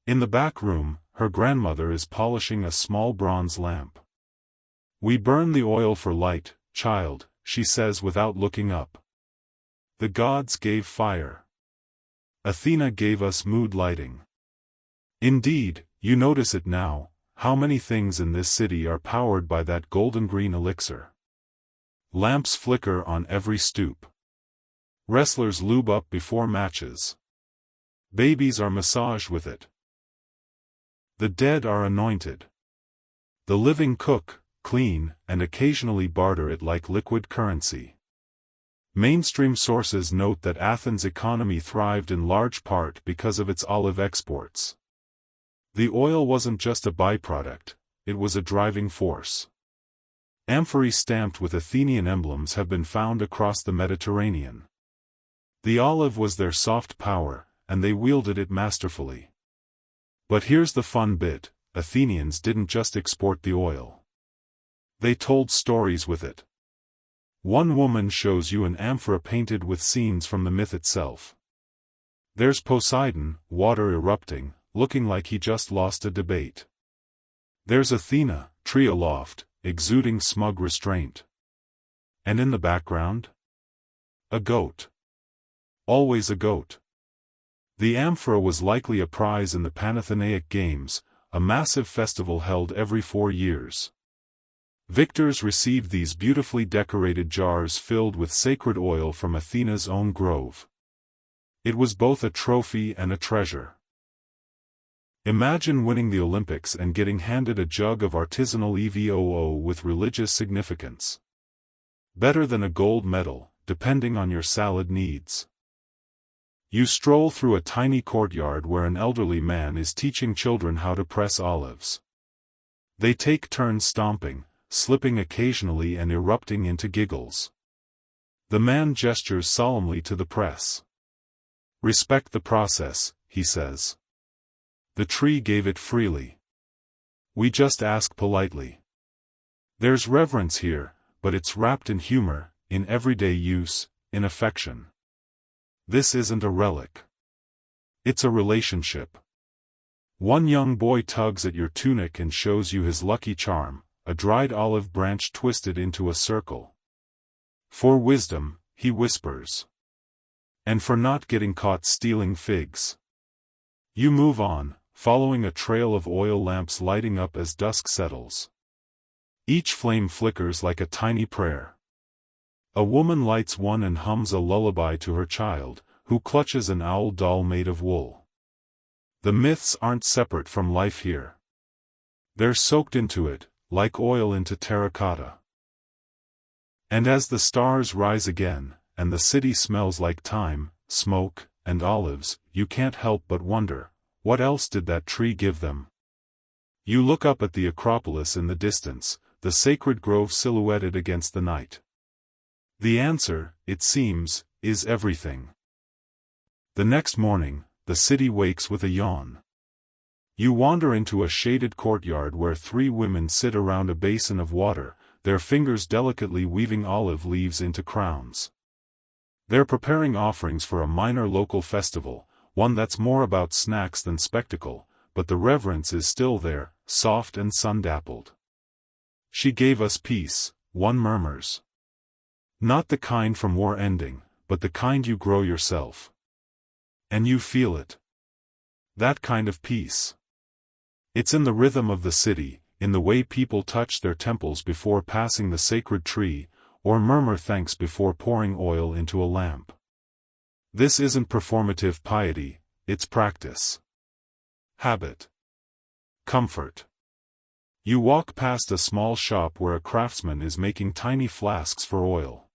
In the back room, her grandmother is polishing a small bronze lamp. We burn the oil for light, child, she says without looking up. The gods gave fire. Athena gave us mood lighting. Indeed, you notice it now, how many things in this city are powered by that golden green elixir. Lamps flicker on every stoop. Wrestlers lube up before matches. Babies are massaged with it. The dead are anointed. The living cook, clean, and occasionally barter it like liquid currency. Mainstream sources note that Athens' economy thrived in large part because of its olive exports. The oil wasn't just a byproduct, it was a driving force. Amphorae stamped with Athenian emblems have been found across the Mediterranean. The olive was their soft power, and they wielded it masterfully. But here's the fun bit, Athenians didn't just export the oil. They told stories with it. One woman shows you an amphora painted with scenes from the myth itself. There's Poseidon, water erupting, looking like he just lost a debate. There's Athena, tree aloft, exuding smug restraint. And in the background? A goat. Always a goat. The amphora was likely a prize in the Panathenaic Games, a massive festival held every 4 years. Victors received these beautifully decorated jars filled with sacred oil from Athena's own grove. It was both a trophy and a treasure. Imagine winning the Olympics and getting handed a jug of artisanal EVOO with religious significance. Better than a gold medal, depending on your salad needs. You stroll through a tiny courtyard where an elderly man is teaching children how to press olives. They take turns stomping, slipping occasionally and erupting into giggles. The man gestures solemnly to the press. Respect the process, he says. The tree gave it freely. We just ask politely. There's reverence here, but it's wrapped in humor, in everyday use, in affection. This isn't a relic. It's a relationship. One young boy tugs at your tunic and shows you his lucky charm, a dried olive branch twisted into a circle. For wisdom, he whispers. And for not getting caught stealing figs. You move on, following a trail of oil lamps lighting up as dusk settles. Each flame flickers like a tiny prayer. A woman lights one and hums a lullaby to her child, who clutches an owl doll made of wool. The myths aren't separate from life here. They're soaked into it, like oil into terracotta. And as the stars rise again, and the city smells like time, smoke, and olives, you can't help but wonder, what else did that tree give them? You look up at the Acropolis in the distance, the sacred grove silhouetted against the night. The answer, it seems, is everything. The next morning, the city wakes with a yawn. You wander into a shaded courtyard where 3 women sit around a basin of water, their fingers delicately weaving olive leaves into crowns. They're preparing offerings for a minor local festival, one that's more about snacks than spectacle, but the reverence is still there, soft and sun-dappled. She gave us peace, one murmurs. Not the kind from war ending, but the kind you grow yourself. And you feel it. That kind of peace. It's in the rhythm of the city, in the way people touch their temples before passing the sacred tree, or murmur thanks before pouring oil into a lamp. This isn't performative piety, it's practice. Habit. Comfort. You walk past a small shop where a craftsman is making tiny flasks for oil.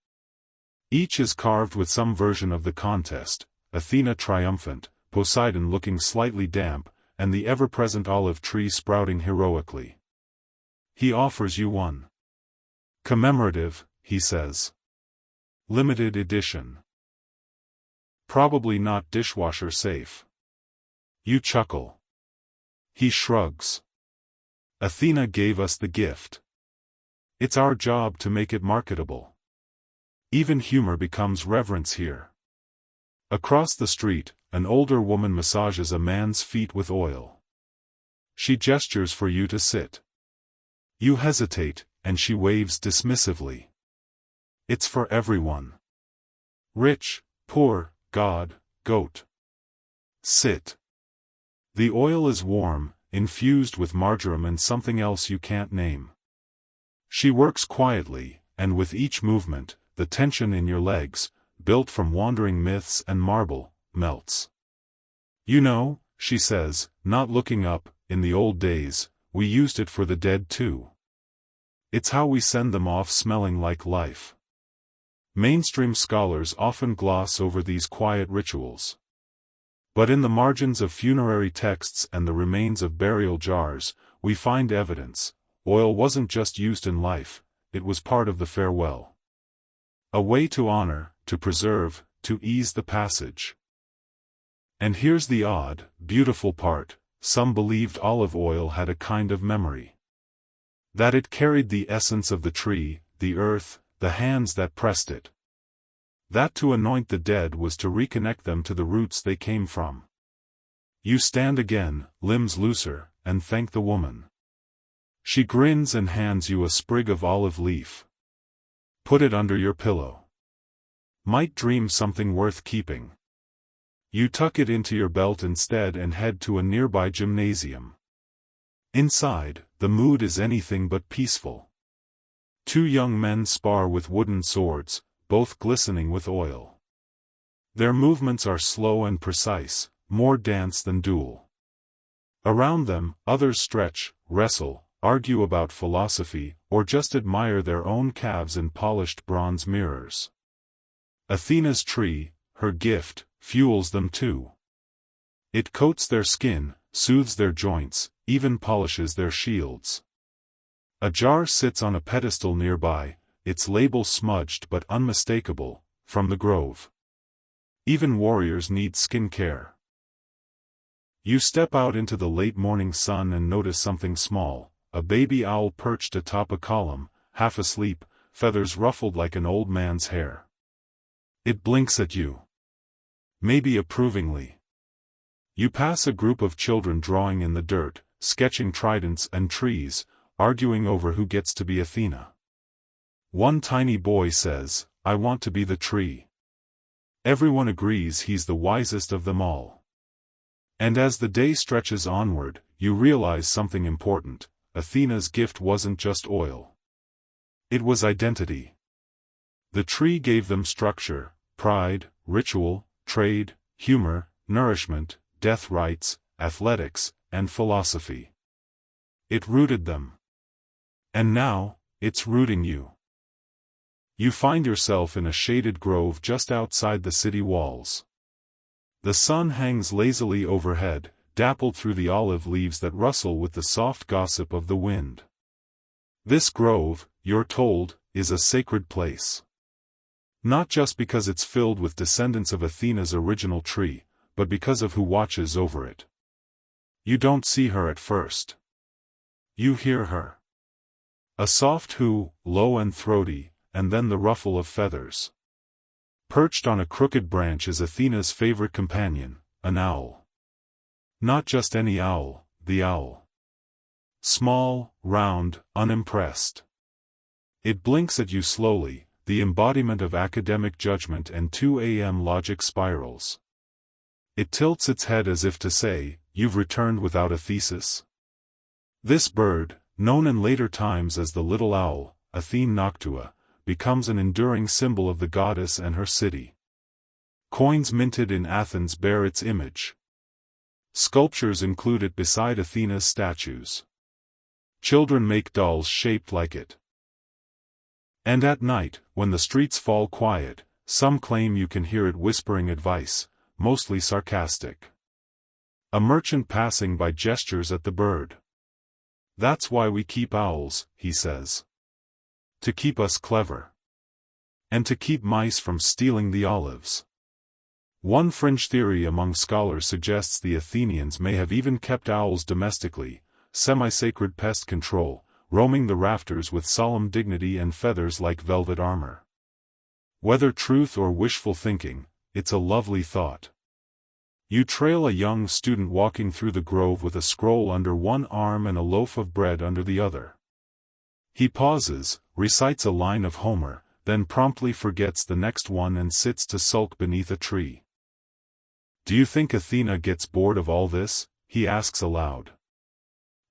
Each is carved with some version of the contest, Athena triumphant, Poseidon looking slightly damp, and the ever-present olive tree sprouting heroically. He offers you one. Commemorative, he says. Limited edition. Probably not dishwasher safe. You chuckle. He shrugs. Athena gave us the gift. It's our job to make it marketable. Even humor becomes reverence here. Across the street, an older woman massages a man's feet with oil. She gestures for you to sit. You hesitate, and she waves dismissively. It's for everyone. Rich, poor, god, goat. Sit. The oil is warm, infused with marjoram and something else you can't name. She works quietly, and with each movement, the tension in your legs, built from wandering myths and marble, melts. You know, she says, not looking up, in the old days, we used it for the dead too. It's how we send them off smelling like life. Mainstream scholars often gloss over these quiet rituals. But in the margins of funerary texts and the remains of burial jars, we find evidence. Oil wasn't just used in life, it was part of the farewell. A way to honor, to preserve, to ease the passage. And here's the odd, beautiful part, some believed olive oil had a kind of memory. That it carried the essence of the tree, the earth, the hands that pressed it. That to anoint the dead was to reconnect them to the roots they came from. You stand again, limbs looser, and thank the woman. She grins and hands you a sprig of olive leaf. Put it under your pillow. Might dream something worth keeping. You tuck it into your belt instead and head to a nearby gymnasium. Inside, the mood is anything but peaceful. 2 young men spar with wooden swords, both glistening with oil. Their movements are slow and precise, more dance than duel. Around them, others stretch, wrestle, argue about philosophy, or just admire their own calves in polished bronze mirrors. Athena's tree, her gift, fuels them too. It coats their skin, soothes their joints, even polishes their shields. A jar sits on a pedestal nearby, its label smudged but unmistakable, from the grove. Even warriors need skin care. You step out into the late morning sun and notice something small, a baby owl perched atop a column, half asleep, feathers ruffled like an old man's hair. It blinks at you. Maybe approvingly. You pass a group of children drawing in the dirt, sketching tridents and trees, arguing over who gets to be Athena. One tiny boy says, "I want to be the tree." Everyone agrees he's the wisest of them all. And as the day stretches onward, you realize something important. Athena's gift wasn't just oil. It was identity. The tree gave them structure, pride, ritual, trade, humor, nourishment, death rites, athletics, and philosophy. It rooted them. And now, it's rooting you. You find yourself in a shaded grove just outside the city walls. The sun hangs lazily overhead, dappled through the olive leaves that rustle with the soft gossip of the wind. This grove, you're told, is a sacred place. Not just because it's filled with descendants of Athena's original tree, but because of who watches over it. You don't see her at first. You hear her. A soft whoo, low and throaty, and then the ruffle of feathers. Perched on a crooked branch is Athena's favorite companion, an owl. Not just any owl, the owl. Small, round, unimpressed. It blinks at you slowly, the embodiment of academic judgment and 2 a.m. logic spirals. It tilts its head as if to say, "You've returned without a thesis?" This bird, known in later times as the little owl, Athene noctua, becomes an enduring symbol of the goddess and her city. Coins minted in Athens bear its image. Sculptures include it beside Athena's statues. Children make dolls shaped like it. And at night, when the streets fall quiet, some claim you can hear it whispering advice, mostly sarcastic. A merchant passing by gestures at the bird. "That's why we keep owls," he says. "To keep us clever. And to keep mice from stealing the olives." One fringe theory among scholars suggests the Athenians may have even kept owls domestically, semi-sacred pest control, roaming the rafters with solemn dignity and feathers like velvet armor. Whether truth or wishful thinking, it's a lovely thought. You trail a young student walking through the grove with a scroll under one arm and a loaf of bread under the other. He pauses, recites a line of Homer, then promptly forgets the next one and sits to sulk beneath a tree. "Do you think Athena gets bored of all this?" he asks aloud.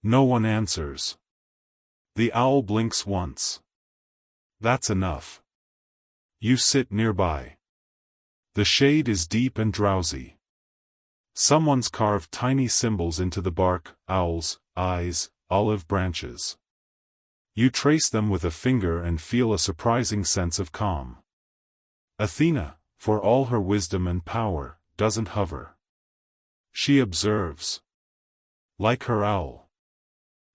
No one answers. The owl blinks once. That's enough. You sit nearby. The shade is deep and drowsy. Someone's carved tiny symbols into the bark: owls, eyes, olive branches. You trace them with a finger and feel a surprising sense of calm. Athena, for all her wisdom and power, doesn't hover. She observes. Like her owl.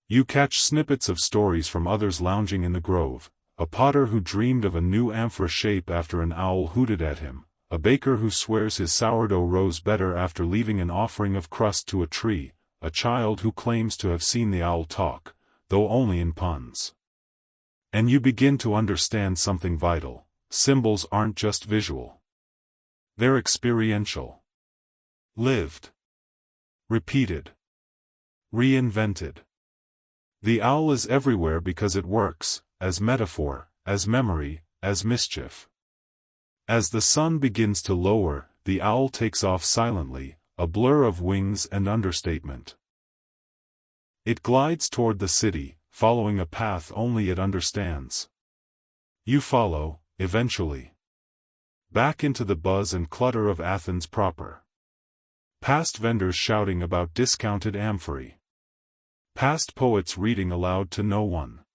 You catch snippets of stories from others lounging in the grove: a potter who dreamed of a new amphora shape after an owl hooted at him, a baker who swears his sourdough rose better after leaving an offering of crust to a tree, a child who claims to have seen the owl talk, though only in puns. And you begin to understand something vital: symbols aren't just visual. They're experiential. Lived. Repeated. Reinvented. The owl is everywhere because it works, as metaphor, as memory, as mischief. As the sun begins to lower, the owl takes off silently, a blur of wings and understatement. It glides toward the city, following a path only it understands. You follow, eventually. Back into the buzz and clutter of Athens proper. Past vendors shouting about discounted amphorae. Past poets reading aloud to no one.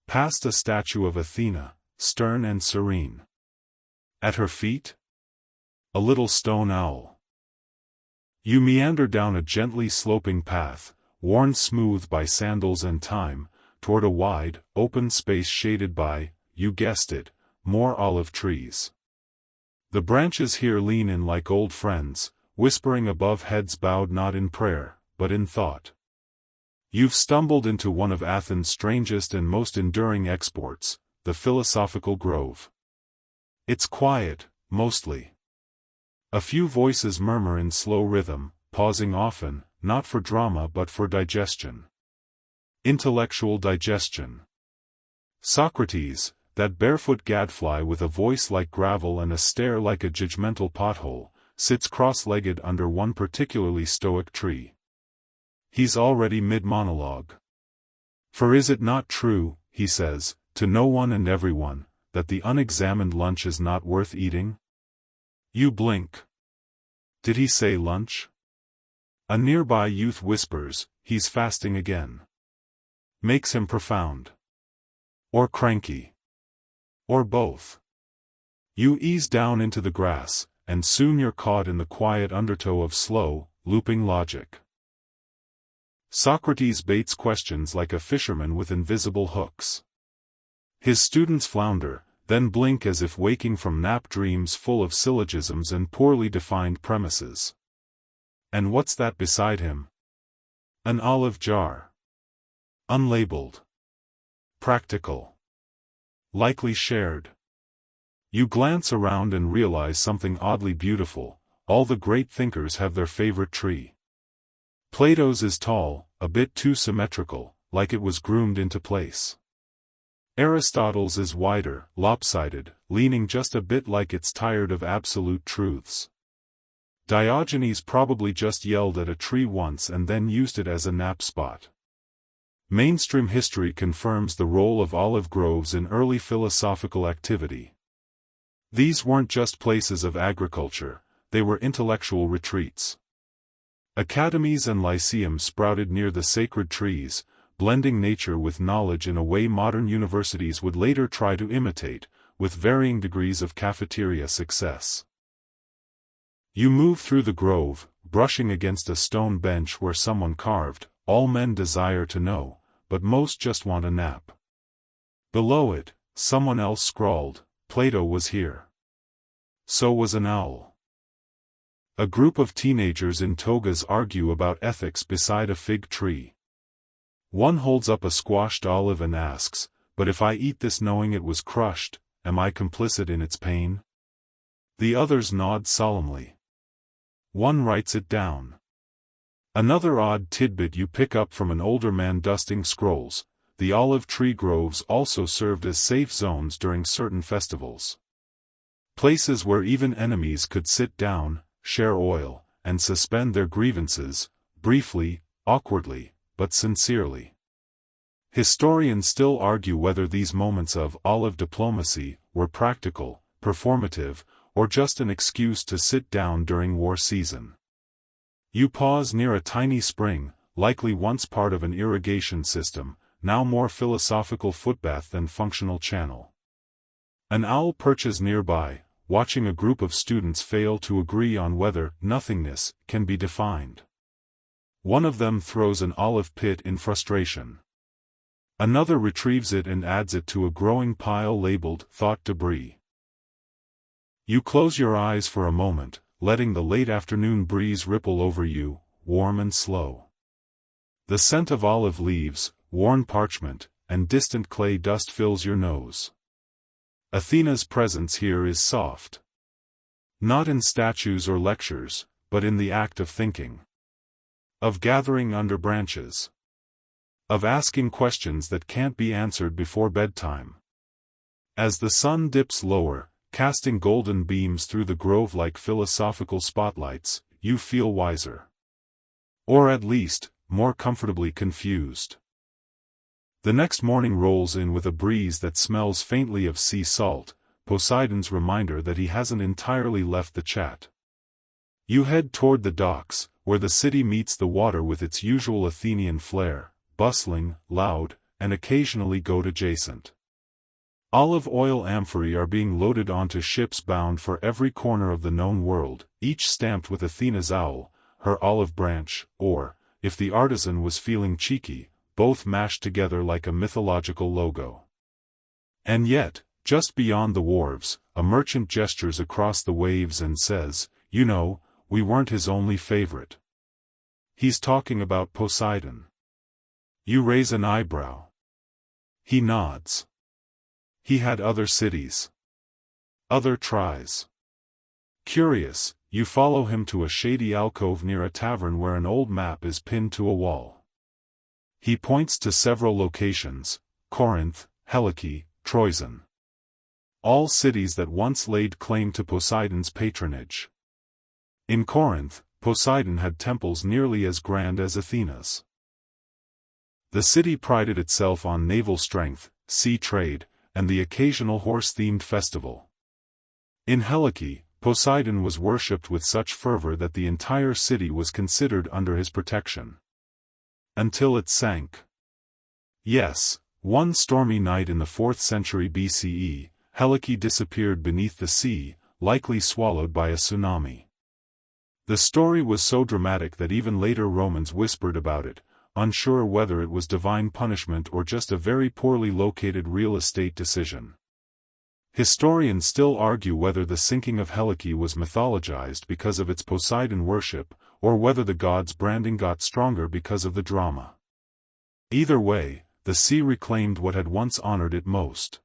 Past a statue of Athena, stern and serene. At her feet? A little stone owl. You meander down a gently sloping path, worn smooth by sandals and time, toward a wide, open space shaded by, you guessed it, more olive trees. The branches here lean in like old friends, whispering above heads bowed not in prayer, but in thought. You've stumbled into one of Athens' strangest and most enduring exports, the philosophical grove. It's quiet, mostly. A few voices murmur in slow rhythm, pausing often, not for drama but for digestion. Intellectual digestion. Socrates, that barefoot gadfly with a voice like gravel and a stare like a judgmental pothole, sits cross-legged under one particularly stoic tree. He's already mid-monologue. For is it not true, he says, to no one and everyone, that the unexamined lunch is not worth eating? You blink. Did he say lunch? A nearby youth whispers, he's fasting again. Makes him profound. Or cranky. Or both. You ease down into the grass, and soon you're caught in the quiet undertow of slow, looping logic. Socrates baits questions like a fisherman with invisible hooks. His students flounder, then blink as if waking from nap dreams full of syllogisms and poorly defined premises. And what's that beside him? An olive jar. Unlabeled. Practical. Likely shared. You glance around and realize something oddly beautiful. All the great thinkers have their favorite tree. Plato's is tall, a bit too symmetrical, like it was groomed into place. Aristotle's is wider, lopsided, leaning just a bit like it's tired of absolute truths. Diogenes probably just yelled at a tree once and then used it as a nap spot. Mainstream history confirms the role of olive groves in early philosophical activity. These weren't just places of agriculture, they were intellectual retreats. Academies and lyceums sprouted near the sacred trees, blending nature with knowledge in a way modern universities would later try to imitate, with varying degrees of cafeteria success. You move through the grove, brushing against a stone bench where someone carved, "All men desire to know, but most just want a nap." Below it, someone else scrawled, "Plato was here. So was an owl." A group of teenagers in togas argue about ethics beside a fig tree. One holds up a squashed olive and asks, "But if I eat this knowing it was crushed, am I complicit in its pain?" The others nod solemnly. One writes it down. Another odd tidbit you pick up from an older man dusting scrolls: the olive tree groves also served as safe zones during certain festivals. Places where even enemies could sit down, share oil, and suspend their grievances, briefly, awkwardly, but sincerely. Historians still argue whether these moments of olive diplomacy were practical, performative, or just an excuse to sit down during war season. You pause near a tiny spring, likely once part of an irrigation system, now more philosophical footbath than functional channel. An owl perches nearby, watching a group of students fail to agree on whether nothingness can be defined. One of them throws an olive pit in frustration. Another retrieves it and adds it to a growing pile labeled thought debris. You close your eyes for a moment, letting the late afternoon breeze ripple over you, warm and slow. The scent of olive leaves, worn parchment, and distant clay dust fills your nose. Athena's presence here is soft. Not in statues or lectures, but in the act of thinking. Of gathering under branches. Of asking questions that can't be answered before bedtime. As the sun dips lower, casting golden beams through the grove like philosophical spotlights, you feel wiser. Or at least, more comfortably confused. The next morning rolls in with a breeze that smells faintly of sea salt, Poseidon's reminder that he hasn't entirely left the chat. You head toward the docks, where the city meets the water with its usual Athenian flair, bustling, loud, and occasionally goat-adjacent. Olive oil amphorae are being loaded onto ships bound for every corner of the known world, each stamped with Athena's owl, her olive branch, or, if the artisan was feeling cheeky, both mashed together like a mythological logo. And yet, just beyond the wharves, a merchant gestures across the waves and says, "You know, we weren't his only favorite." He's talking about Poseidon. You raise an eyebrow. He nods. He had other cities. Other tries. Curious, you follow him to a shady alcove near a tavern where an old map is pinned to a wall. He points to several locations: Corinth, Helike, Troezen. All cities that once laid claim to Poseidon's patronage. In Corinth, Poseidon had temples nearly as grand as Athena's. The city prided itself on naval strength, sea trade, and the occasional horse-themed festival. In Helike, Poseidon was worshipped with such fervor that the entire city was considered under his protection. Until it sank. Yes, one stormy night in the 4th century BCE, Helike disappeared beneath the sea, likely swallowed by a tsunami. The story was so dramatic that even later Romans whispered about it, unsure whether it was divine punishment or just a very poorly located real estate decision. Historians still argue whether the sinking of Helike was mythologized because of its Poseidon worship, or whether the god's branding got stronger because of the drama. Either way, the sea reclaimed what had once honored it most.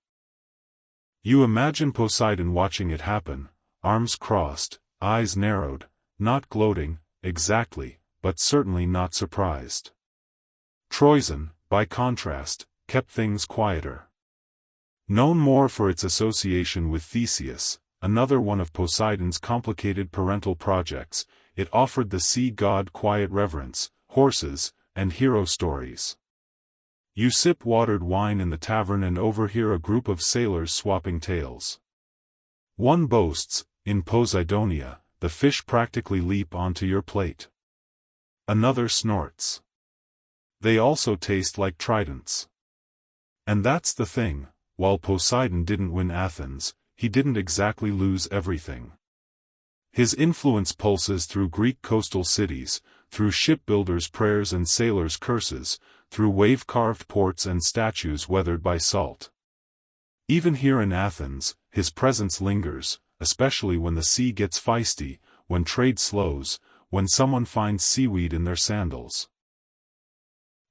You imagine Poseidon watching it happen, arms crossed, eyes narrowed, not gloating, exactly, but certainly not surprised. Troezen, by contrast, kept things quieter. Known more for its association with Theseus, another one of Poseidon's complicated parental projects, it offered the sea god quiet reverence, horses, and hero stories. You sip watered wine in the tavern and overhear a group of sailors swapping tales. One boasts, in Poseidonia, the fish practically leap onto your plate. Another snorts. They also taste like tridents. And that's the thing, while Poseidon didn't win Athens, he didn't exactly lose everything. His influence pulses through Greek coastal cities, through shipbuilders' prayers and sailors' curses, through wave-carved ports and statues weathered by salt. Even here in Athens, his presence lingers, especially when the sea gets feisty, when trade slows, when someone finds seaweed in their sandals.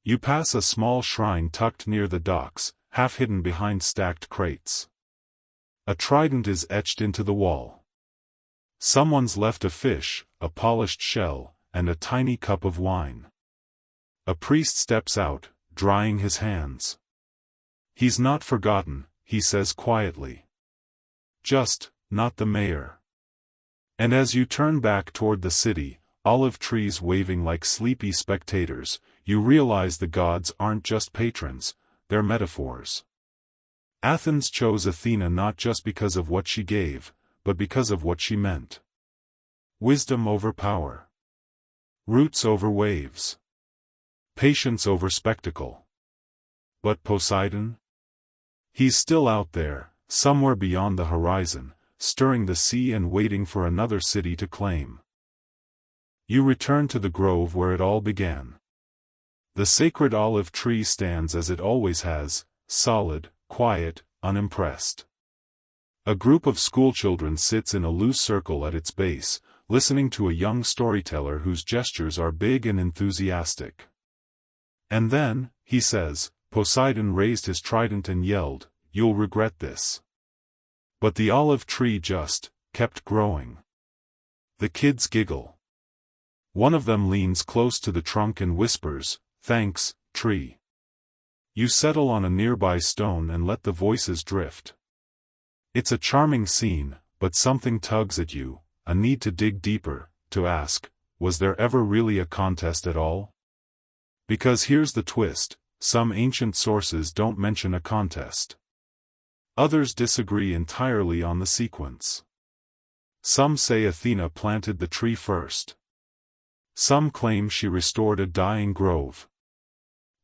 You pass a small shrine tucked near the docks, half hidden behind stacked crates. A trident is etched into the wall. Someone's left a fish, a polished shell, and a tiny cup of wine. A priest steps out, drying his hands. He's not forgotten, he says quietly. Just, not the mayor. And as you turn back toward the city, olive trees waving like sleepy spectators, you realize the gods aren't just patrons, they're metaphors. Athens chose Athena not just because of what she gave, but because of what she meant. Wisdom over power. Roots over waves. Patience over spectacle. But Poseidon? He's still out there, somewhere beyond the horizon, stirring the sea and waiting for another city to claim. You return to the grove where it all began. The sacred olive tree stands as it always has, solid, quiet, unimpressed. A group of schoolchildren sits in a loose circle at its base, listening to a young storyteller whose gestures are big and enthusiastic. And then, he says, Poseidon raised his trident and yelled, "You'll regret this." But the olive tree just kept growing. The kids giggle. One of them leans close to the trunk and whispers, "Thanks, tree." You settle on a nearby stone and let the voices drift. It's a charming scene, but something tugs at you, a need to dig deeper, to ask, was there ever really a contest at all? Because here's the twist, some ancient sources don't mention a contest. Others disagree entirely on the sequence. Some say Athena planted the tree first. Some claim she restored a dying grove.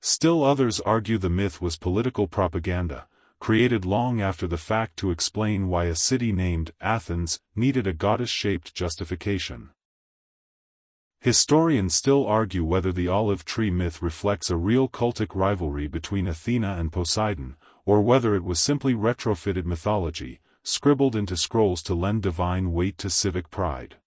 Still others argue the myth was political propaganda, created long after the fact to explain why a city named Athens needed a goddess-shaped justification. Historians still argue whether the olive tree myth reflects a real cultic rivalry between Athena and Poseidon, or whether it was simply retrofitted mythology, scribbled into scrolls to lend divine weight to civic pride.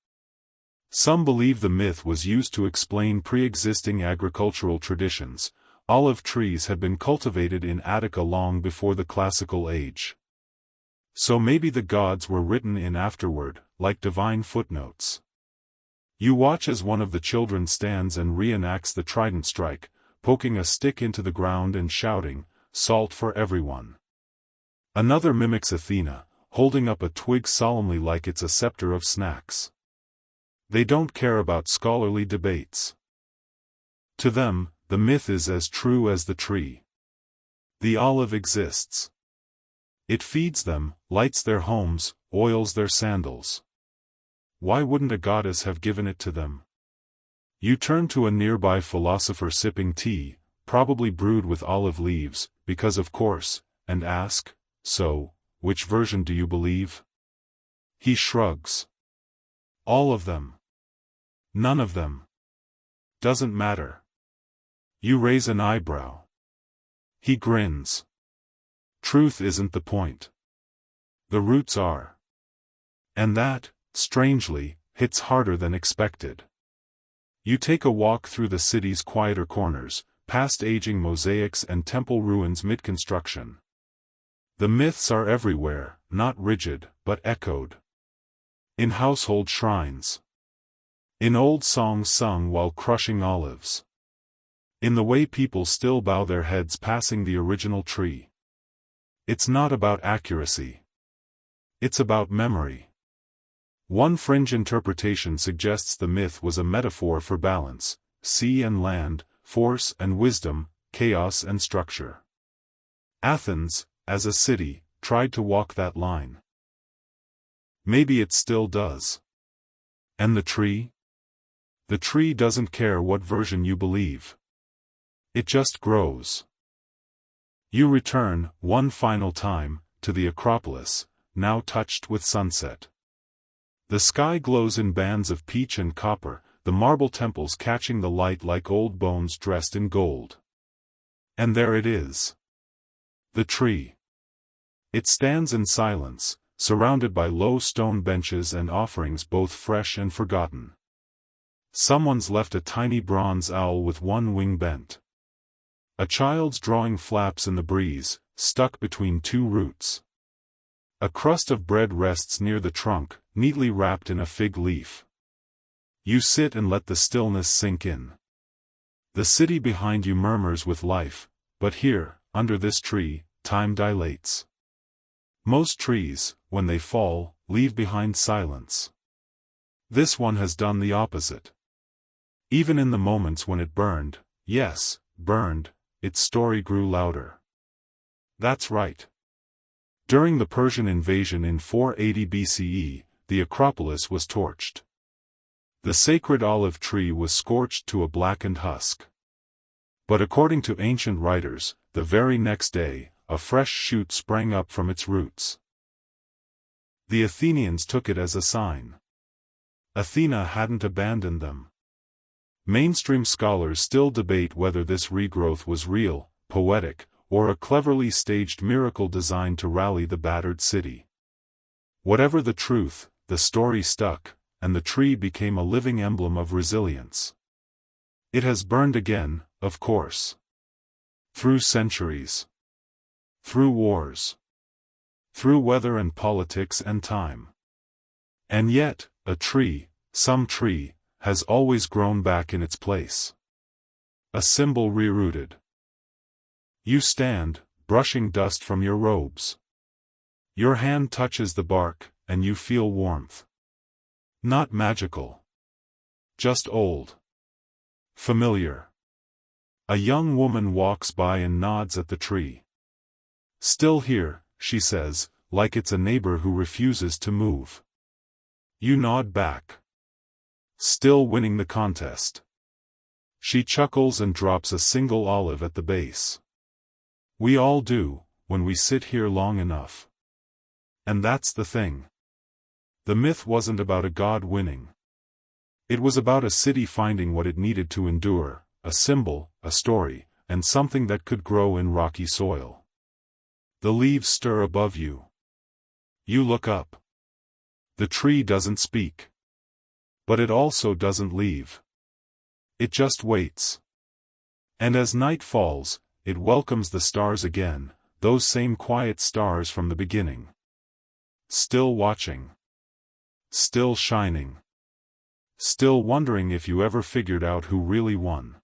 Some believe the myth was used to explain pre-existing agricultural traditions. Olive trees had been cultivated in Attica long before the classical age. So maybe the gods were written in afterward, like divine footnotes. You watch as one of the children stands and reenacts the trident strike, poking a stick into the ground and shouting, "Salt for everyone." Another mimics Athena, holding up a twig solemnly like it's a scepter of snacks. They don't care about scholarly debates. To them, the myth is as true as the tree. The olive exists. It feeds them, lights their homes, oils their sandals. Why wouldn't a goddess have given it to them? You turn to a nearby philosopher sipping tea, probably brewed with olive leaves, because of course, and ask, "So, which version do you believe?" He shrugs. All of them. None of them. Doesn't matter. You raise an eyebrow. He grins. Truth isn't the point. The roots are. And that, strangely, hits harder than expected. You take a walk through the city's quieter corners, past aging mosaics and temple ruins mid-construction. The myths are everywhere, not rigid, but echoed. In household shrines. In old songs sung while crushing olives. In the way people still bow their heads passing the original tree. It's not about accuracy. It's about memory. One fringe interpretation suggests the myth was a metaphor for balance, sea and land, force and wisdom, chaos and structure. Athens, as a city, tried to walk that line. Maybe it still does. And the tree? The tree doesn't care what version you believe. It just grows. You return, one final time, to the Acropolis, now touched with sunset. The sky glows in bands of peach and copper, the marble temples catching the light like old bones dressed in gold. And there it is. The tree. It stands in silence, surrounded by low stone benches and offerings both fresh and forgotten. Someone's left a tiny bronze owl with one wing bent. A child's drawing flaps in the breeze, stuck between two roots. A crust of bread rests near the trunk, neatly wrapped in a fig leaf. You sit and let the stillness sink in. The city behind you murmurs with life, but here, under this tree, time dilates. Most trees, when they fall, leave behind silence. This one has done the opposite. Even in the moments when it burned, yes, burned, its story grew louder. That's right. During the Persian invasion in 480 BCE, the Acropolis was torched. The sacred olive tree was scorched to a blackened husk. But according to ancient writers, the very next day, a fresh shoot sprang up from its roots. The Athenians took it as a sign. Athena hadn't abandoned them. Mainstream scholars still debate whether this regrowth was real, poetic, or a cleverly staged miracle designed to rally the battered city. Whatever the truth, the story stuck, and the tree became a living emblem of resilience. It has burned again, of course. Through centuries. Through wars. Through weather and politics and time. And yet, a tree, some tree, has always grown back in its place. A symbol rerouted. You stand, brushing dust from your robes. Your hand touches the bark, and you feel warmth. Not magical. Just old. Familiar. A young woman walks by and nods at the tree. Still here, she says, like it's a neighbor who refuses to move. You nod back. Still winning the contest. She chuckles and drops a single olive at the base. We all do, when we sit here long enough. And that's the thing. The myth wasn't about a god winning. It was about a city finding what it needed to endure, a symbol, a story, and something that could grow in rocky soil. The leaves stir above you. You look up. The tree doesn't speak. But it also doesn't leave. It just waits. And as night falls, it welcomes the stars again, those same quiet stars from the beginning. Still watching. Still shining. Still wondering if you ever figured out who really won.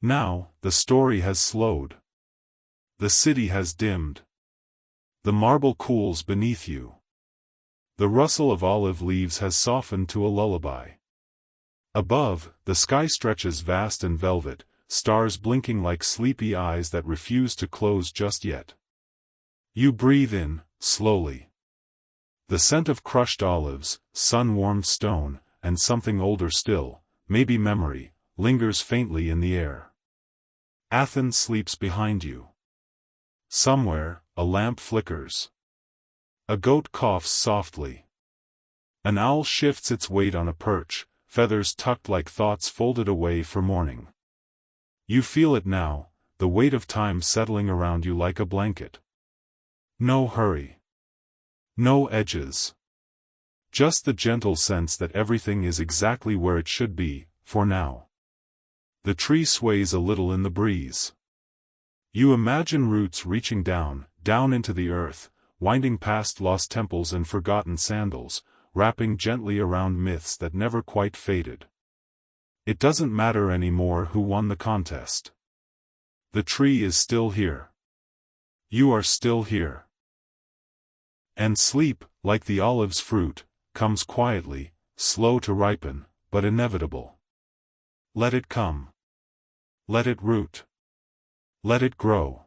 Now, the story has slowed. The city has dimmed. The marble cools beneath you. The rustle of olive leaves has softened to a lullaby. Above, the sky stretches vast and velvet, stars blinking like sleepy eyes that refuse to close just yet. You breathe in, slowly. The scent of crushed olives, sun-warmed stone, and something older still, maybe memory, lingers faintly in the air. Athens sleeps behind you. Somewhere, a lamp flickers. A goat coughs softly. An owl shifts its weight on a perch, feathers tucked like thoughts folded away for morning. You feel it now, the weight of time settling around you like a blanket. No hurry. No edges. Just the gentle sense that everything is exactly where it should be, for now. The tree sways a little in the breeze. You imagine roots reaching down into the earth, winding past lost temples and forgotten sandals, wrapping gently around myths that never quite faded. It doesn't matter anymore who won the contest. The tree is still here. You are still here. And sleep, like the olive's fruit, comes quietly, slow to ripen, but inevitable. Let it come. Let it root. Let it grow.